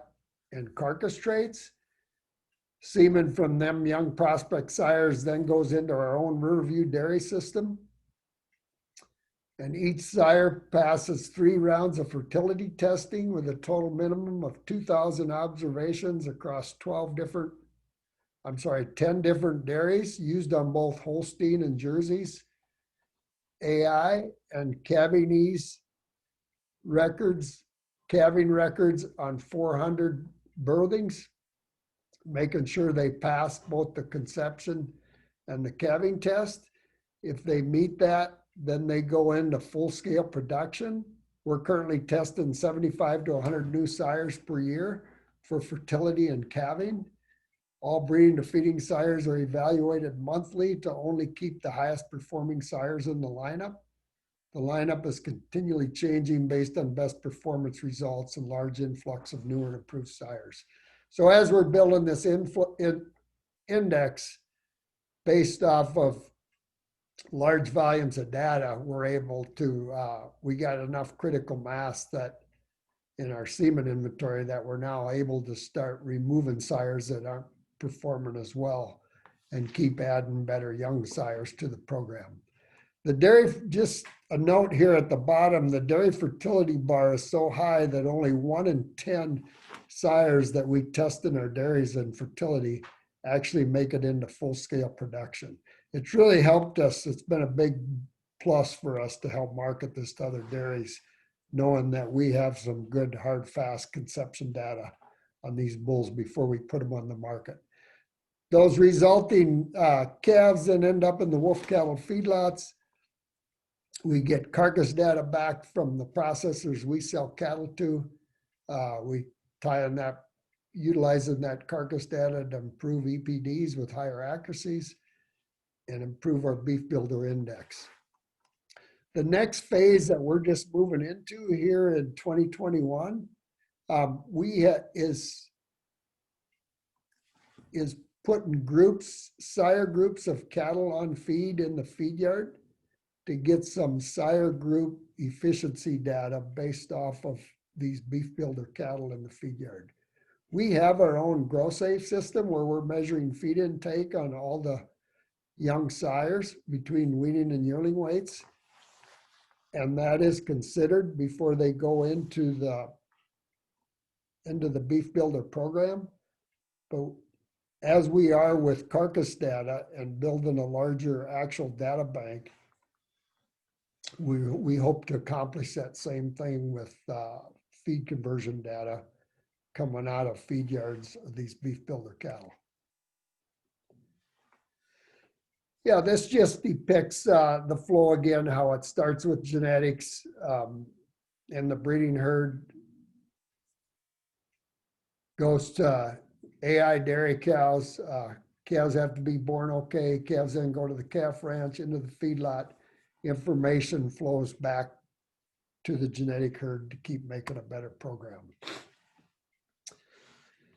and carcass traits. Semen from them young prospect sires then goes into our own Riverview dairy system. And each sire passes 3 rounds of fertility testing with a total minimum of 2,000 observations across 10 different dairies used on both Holstein and Jerseys. AI and calving ease records, calving records on 400 birthings, making sure they pass both the conception and the calving test. If they meet that, then they go into full-scale production. We're currently testing 75 to 100 new sires per year for fertility and calving. All breeding to feeding sires are evaluated monthly to only keep the highest performing sires in the lineup. The lineup is continually changing based on best performance results and large influx of newer and improved sires. So as we're building this index based off of large volumes of data, we're able to, we got enough critical mass that in our semen inventory that we're now able to start removing sires that aren't performing as well and keep adding better young sires to the program. The dairy, just a note here at the bottom, the dairy fertility bar is so high that only 1 in 10 sires that we test in our dairies in fertility actually make it into full-scale production. It's really helped us. It's been a big plus for us to help market this to other dairies, knowing that we have some good, hard, fast conception data on these bulls before we put them on the market. Those resulting calves then end up in the Wulf cattle feedlots. We get carcass data back from the processors we sell cattle to. We tie in that, utilizing that carcass data to improve EPDs with higher accuracies and improve our beef builder index. The next phase that we're just moving into here in 2021, is putting groups, sire groups of cattle on feed in the feed yard to get some sire group efficiency data based off of these beef builder cattle in the feed yard. We have our own GrowSafe system where we're measuring feed intake on all the young sires between weaning and yearling weights. And that is considered before they go into the beef builder program. But as we are with carcass data and building a larger actual data bank, we hope to accomplish that same thing with feed conversion data coming out of feed yards of these beef builder cattle. Yeah, this just depicts the flow again, how it starts with genetics and the breeding herd goes to AI dairy cows. Calves have to be born okay. Calves then go to the calf ranch, into the feedlot. Information flows back to the genetic herd to keep making a better program.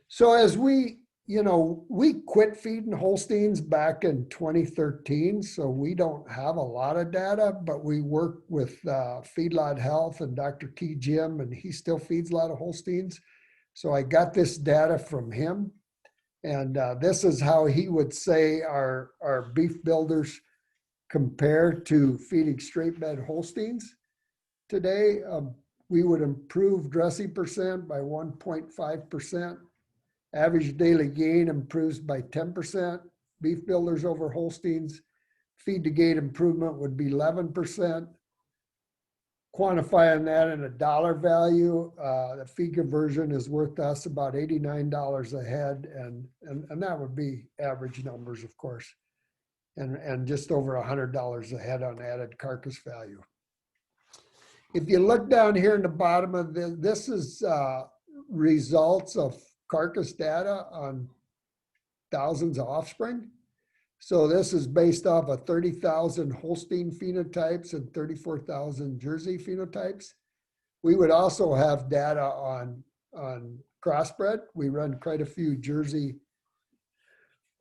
So as we quit feeding Holsteins back in 2013, so we don't have a lot of data, but we work with Feedlot Health and Dr. T. Jim, and he still feeds a lot of Holsteins. So I got this data from him, and this is how he would say our beef builders compare to feeding straight bed Holsteins. Today, we would improve dressing percent by 1.5%. Average daily gain improves by 10%. Beef builders over Holsteins. Feed to gate improvement would be 11%. Quantifying that in a dollar value, the feed conversion is worth us about $89 a head, and that would be average numbers, of course, and just over $100 a head on added carcass value. If you look down here in the bottom of this is results of carcass data on thousands of offspring. So this is based off of 30,000 Holstein phenotypes and 34,000 Jersey phenotypes. We would also have data on crossbred. We run quite a few Jersey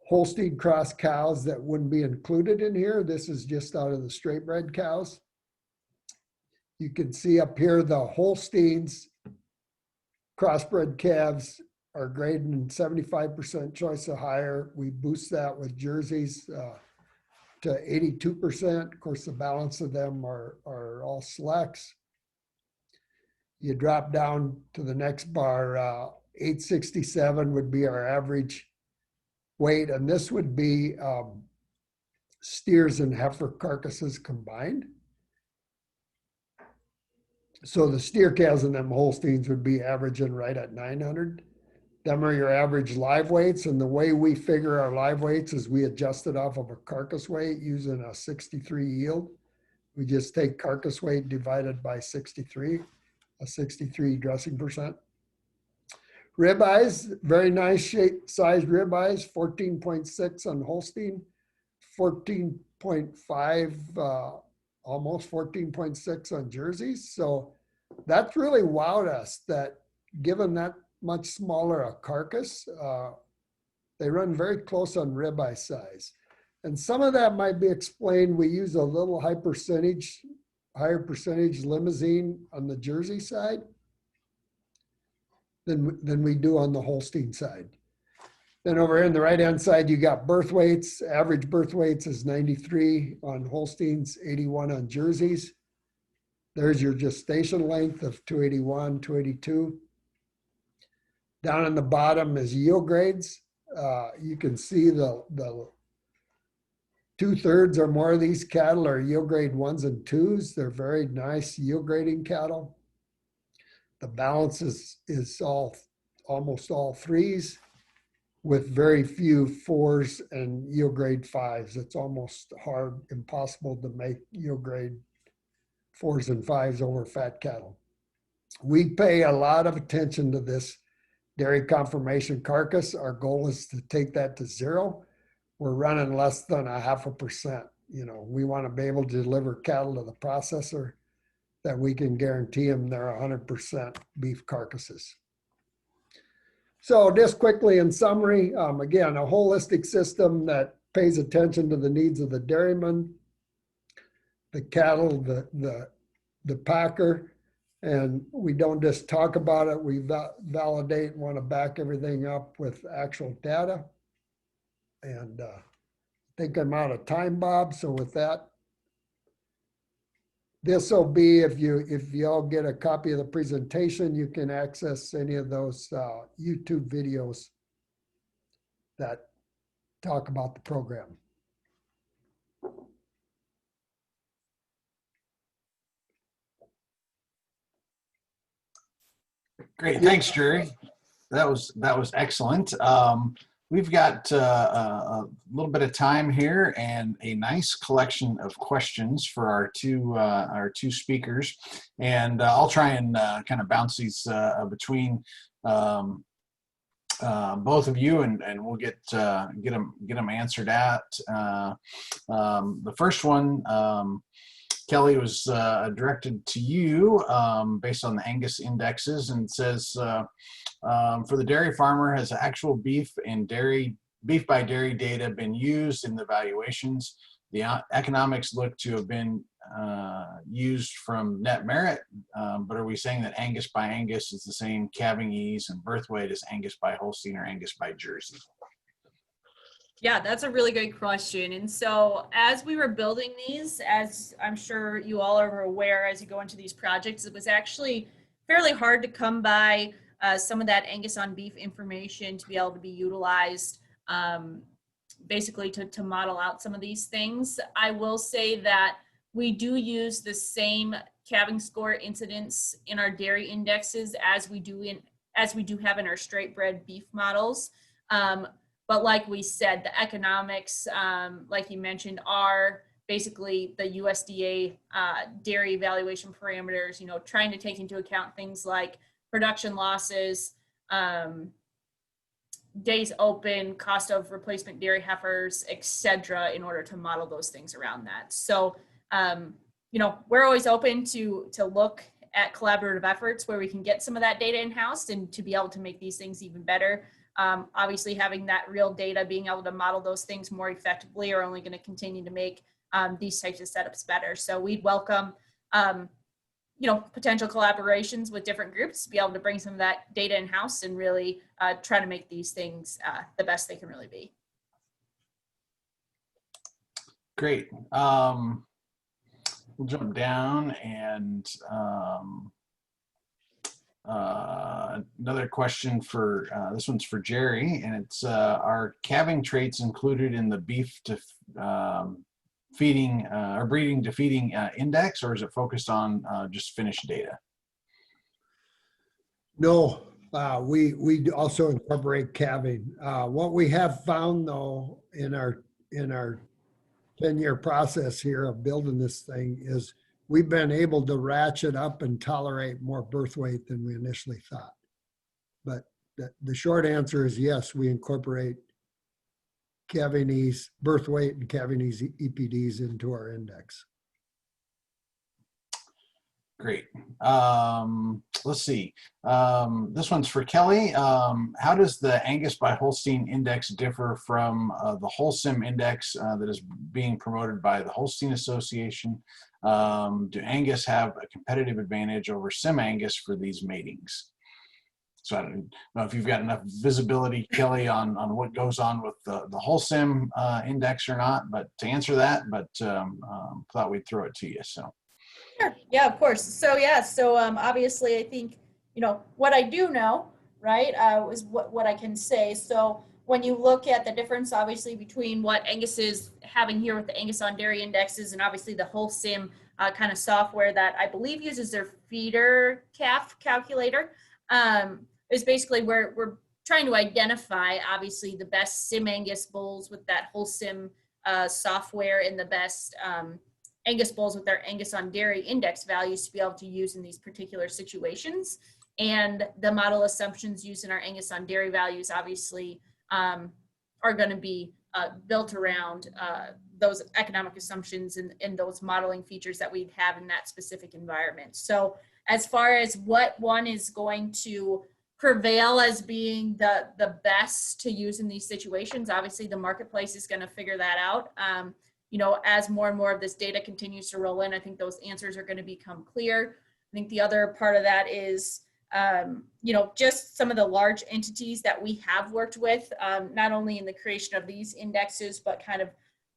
Holstein cross cows that wouldn't be included in here. This is just out of the straight bred cows. You can see up here the Holsteins crossbred calves are grading 75% choice or higher. We boost that with Jerseys to 82%. Of course, the balance of them are all selects. You drop down to the next bar, 867 would be our average weight, and this would be steers and heifer carcasses combined. So the steer cows and them Holsteins would be averaging right at 900. Them are your average live weights, and the way we figure our live weights is we adjust it off of a carcass weight using a 63 yield. We just take carcass weight divided by 63, a 63 dressing percent. Ribeyes, very nice shape, sized ribeyes, 14.6 on Holstein, 14.5, almost 14.6 on Jerseys. So that's really wowed us that given that much smaller a carcass, they run very close on ribeye size. And some of that might be explained. We use a little higher percentage limousine on the Jersey side than we do on the Holstein side. Then over here on the right-hand side, you got birth weights. Average birth weights is 93 on Holsteins, 81 on Jerseys. There's your gestation length of 281, 282. Down on the bottom is yield grades. You can see the 2/3 or more of these cattle are yield grade 1s and 2s. They're very nice yield grading cattle. The balance is almost all 3s, with very few 4s and yield grade 5s. It's almost impossible to make yield grade 4s and 5s over fat cattle. We pay a lot of attention to this dairy conformation carcass. Our goal is to take that to 0. We're running less than 0.5%. You know, we want to be able to deliver cattle to the processor that we can guarantee them they're 100% beef carcasses. So just quickly in summary, again, a holistic system that pays attention to the needs of the dairyman, the cattle, the packer, and we don't just talk about it, we validate and want to back everything up with actual data. And I think I'm out of time, Bob. So with that, this will be, if you all get a copy of the presentation, you can access any of those YouTube videos that talk about the program. Great, thanks, Jerry. That was excellent. We've got a little bit of time here and a nice collection of questions for our two speakers, and I'll try and kind of bounce these between both of you, and we'll get them answered at. The first one, Kelly, was directed to you based on the Angus indexes, and says, for the dairy farmer, has actual beef by dairy data been used in the valuations? The economics look to have been used from net merit, but are we saying that Angus by Angus is the same calving ease and birth weight as Angus by Holstein or Angus by Jersey? Yeah, that's a really good question. And so as we were building these, as I'm sure you all are aware, as you go into these projects, it was actually fairly hard to come by some of that Angus-on beef information to be able to be utilized basically to model out some of these things. I will say that we do use the same calving score incidence in our dairy indexes as we do have in our straight bred beef models. But like we said, the economics, like you mentioned, are basically the USDA dairy evaluation parameters, you know, trying to take into account things like production losses, days open, cost of replacement dairy heifers, etc., in order to model those things around that. So, you know, we're always open to look at collaborative efforts where we can get some of that data in-house and to be able to make these things even better. Obviously, having that real data, being able to model those things more effectively are only going to continue to make these types of setups better. So we'd welcome, you know, potential collaborations with different groups to be able to bring some of that data in-house and really try to make these things the best they can really be. Great. We'll jump down and another question for this one's for Jerry, and it's are calving traits included in the beef to feeding or breeding to feeding index, or is it focused on just finished data? No, we also incorporate calving. What we have found though in our 10-year process here of building this thing is we've been able to ratchet up and tolerate more birth weight than we initially thought. But the short answer is yes, we incorporate Calving Ease, birth weight and Calving Ease EPDs into our index. Great. Let's see. This one's for Kelly. How does the Angus by Holstein index differ from the Holcim index that is being promoted by the Holstein Association? Do Angus have a competitive advantage over Sim Angus for these matings? So I don't know if you've got enough visibility, Kelly, on what goes on with the Holstein index or not, but to answer that, but thought we'd throw it to you. So. Sure. Yeah, of course. So yeah, so obviously I think, what I do know, right, is what I can say. So when you look at the difference, obviously, between what Angus is having here with the Angus-On-Dairy indexes and obviously the Holstein kind of software that I believe uses their feeder calf calculator, is basically where we're trying to identify, obviously, the best Sim Angus bulls with that Holstein software and the best Angus bulls with their Angus-On-Dairy index values to be able to use in these particular situations. And the model assumptions used in our Angus-On-Dairy values obviously are going to be built around those economic assumptions and those modeling features that we'd have in that specific environment. So as far as what one is going to prevail as being the best to use in these situations, obviously the marketplace is going to figure that out. As more and more of this data continues to roll in, I think those answers are going to become clear. I think the other part of that is, just some of the large entities that we have worked with, not only in the creation of these indexes, but kind of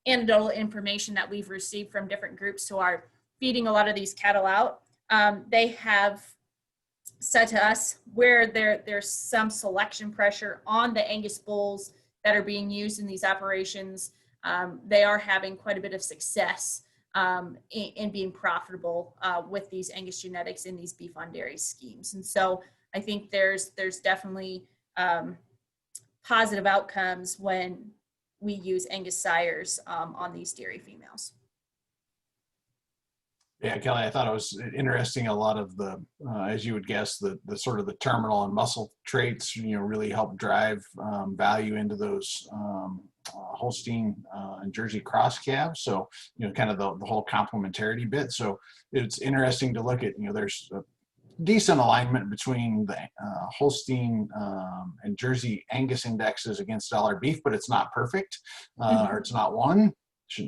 anecdotal information that we've received from different groups who are feeding a lot of these cattle out. They have said to us where there's some selection pressure on the Angus bulls that are being used in these operations. They are having quite a bit of success in being profitable with these Angus genetics in these beef on dairy schemes. And so I think there's definitely positive outcomes when we use Angus sires on these dairy females. Yeah, Kelly, I thought it was interesting. A lot of the, as you would guess, the sort of the terminal and muscle traits, really help drive value into those Holstein and Jersey cross calves. So, kind of the whole complementarity bit. So it's interesting to look at, there's a decent alignment between the Holstein and Jersey Angus indexes against dollar beef, but it's not perfect, or it's not one.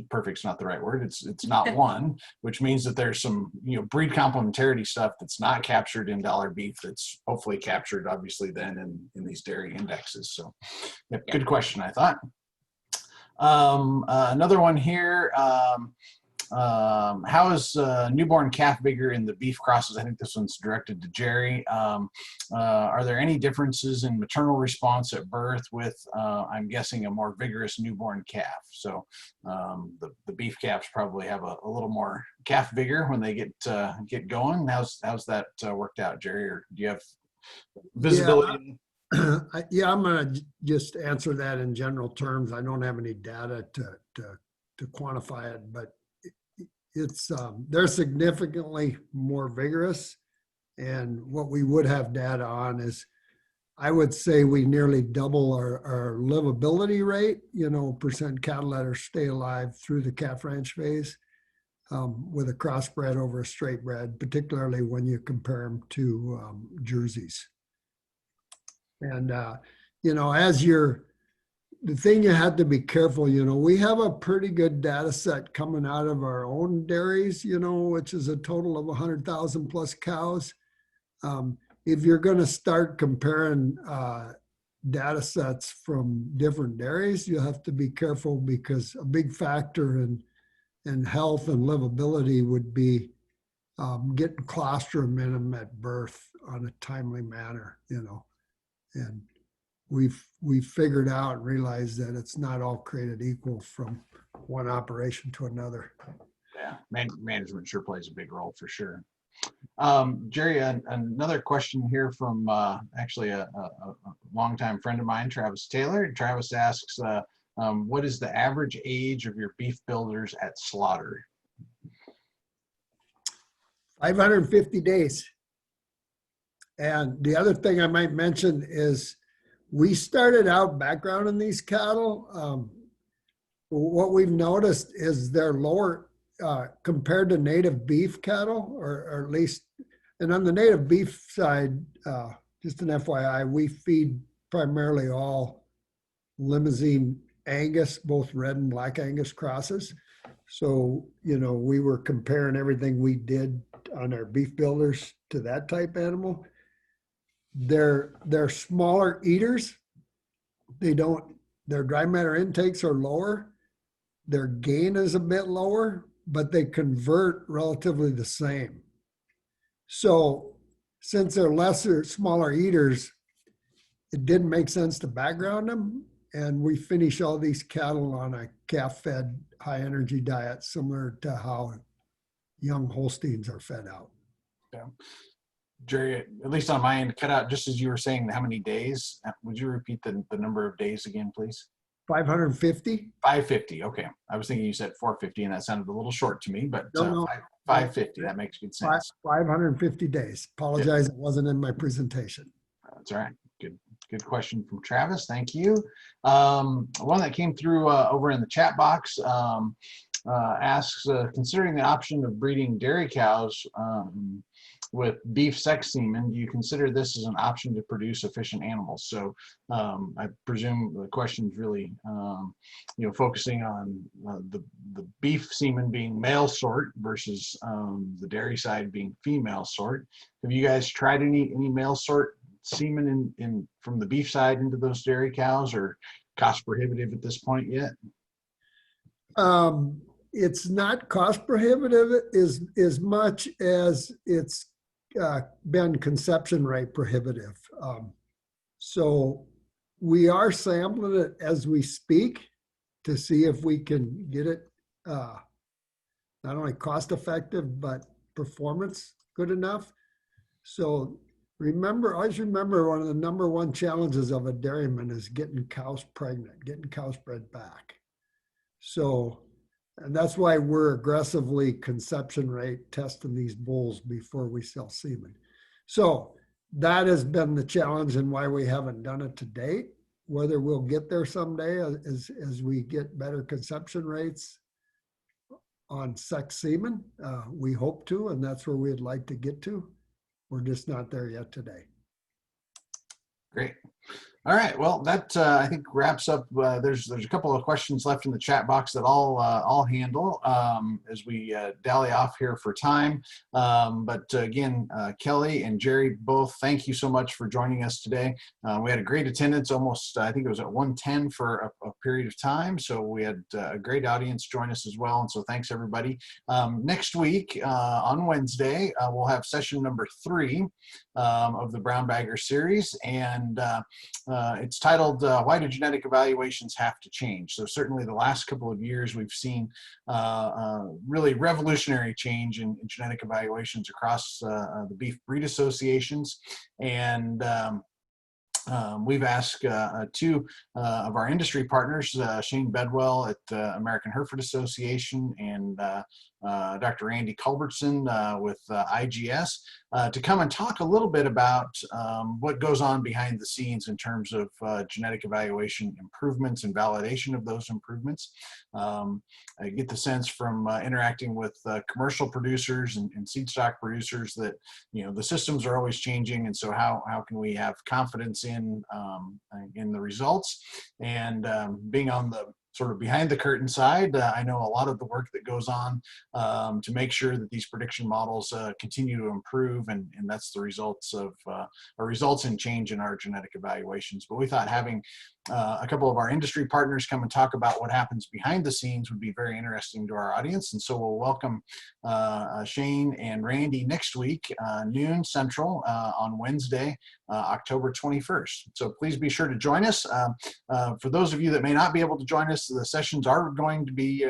Perfect's not the right word. It's not one, which means that there's some breed complementarity stuff that's not captured in dollar beef that's hopefully captured obviously then in these dairy indexes. So yeah, good question, I thought. Another one here. How is newborn calf vigor in the beef crosses? I think this one's directed to Jerry. Are there any differences in maternal response at birth with, I'm guessing, a more vigorous newborn calf? So the beef calves probably have a little more calf vigor when they get going. How's that worked out, Jerry? Or do you have visibility? Yeah, I'm going to just answer that in general terms. I don't have any data to quantify it, but it's they're significantly more vigorous. And what we would have data on is, I would say we nearly double our livability rate, percent cattle that are stay alive through the calf ranch phase with a crossbred over a straight bred, particularly when you compare them to jerseys. And, the thing you have to be careful, we have a pretty good data set coming out of our own dairies, which is a total of 100,000 plus cows. If you're going to start comparing data sets from different dairies, you have to be careful, because a big factor in health and livability would be getting colostrum in them at birth on a timely manner, and we've figured out and realized that it's not all created equal from one operation to another. Yeah, management sure plays a big role for sure. Jerry, another question here from actually a longtime friend of mine, Travis Taylor. Travis asks, what is the average age of your beef builders at slaughter? 550 days. And the other thing I might mention is, we started out background in these cattle. What we've noticed is they're lower compared to native beef cattle, or at least, and on the native beef side, just an FYI, we feed primarily all Limousin Angus, both red and black Angus crosses. So, we were comparing everything we did on our beef builders to that type animal. They're smaller eaters. Their dry matter intakes are lower. Their gain is a bit lower, but they convert relatively the same. So since they're smaller eaters, it didn't make sense to background them. And we finish all these cattle on a calf-fed high-energy diet, similar to how young Holsteins are fed out. Yeah. Jerry, at least on my end, cut out just as you were saying how many days. Would you repeat the number of days again, please? 550? 550. Okay. I was thinking you said 450, and that sounded a little short to me, but No. 550, that makes good sense. 550 days. Apologize, it wasn't in my presentation. That's all right. Good question from Travis. Thank you. One that came through over in the chat box asks, considering the option of breeding dairy cows with beef sex semen, do you consider this as an option to produce efficient animals? So I presume the question is really, focusing on the beef semen being male sort versus the dairy side being female sort. Have you guys tried any male sort semen from the beef side into those dairy cows, or cost prohibitive at this point yet? It's not cost prohibitive as much as it's been conception rate prohibitive. So we are sampling it as we speak to see if we can get it not only cost effective, but performance good enough. So always remember one of the number one challenges of a dairyman is getting cows pregnant, getting cows bred back. So, and that's why we're aggressively conception rate testing these bulls before we sell semen. So that has been the challenge and why we haven't done it to date. Whether we'll get there someday as we get better conception rates on sex semen, we hope to, and that's where we'd like to get to. We're just not there yet today. Great. All right. Well, that I think wraps up. There's a couple of questions left in the chat box that I'll handle as we dally off here for time. But again, Kelly and Jerry, both thank you so much for joining us today. We had a great attendance, almost I think it was at 110 for a period of time. So we had a great audience join us as well. And so thanks everybody. Next week on Wednesday, we'll have session number 3 of the Brown Bagger series, and it's titled Why Do Genetic Evaluations Have to Change? So certainly the last couple of years we've seen really revolutionary change in genetic evaluations across the beef breed associations, and we've asked 2 of our industry partners, Shane Bedwell at the American Hereford Association and Dr. Randy Culbertson with IGS, to come and talk a little bit about what goes on behind the scenes in terms of genetic evaluation improvements and validation of those improvements. I get the sense from interacting with commercial producers and SEEDSTOCK producers that the systems are always changing, and so how can we have confidence in the results? And being on the sort of behind the curtain side, I know a lot of the work that goes on to make sure that these prediction models continue to improve, and that's the results of results in change in our genetic evaluations. But we thought having a couple of our industry partners come and talk about what happens behind the scenes would be very interesting to our audience. And so we'll welcome Shane and Randy next week, noon Central, on Wednesday, October 21st. So please be sure to join us. For those of you that may not be able to join us, the sessions are going to be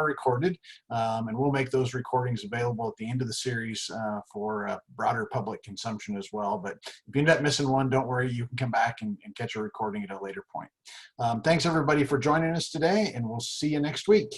recorded, and we'll make those recordings available at the end of the series for broader public consumption as well. But if you end up missing one, don't worry, you can come back and catch a recording at a later point. Thanks everybody for joining us today, and we'll see you next week.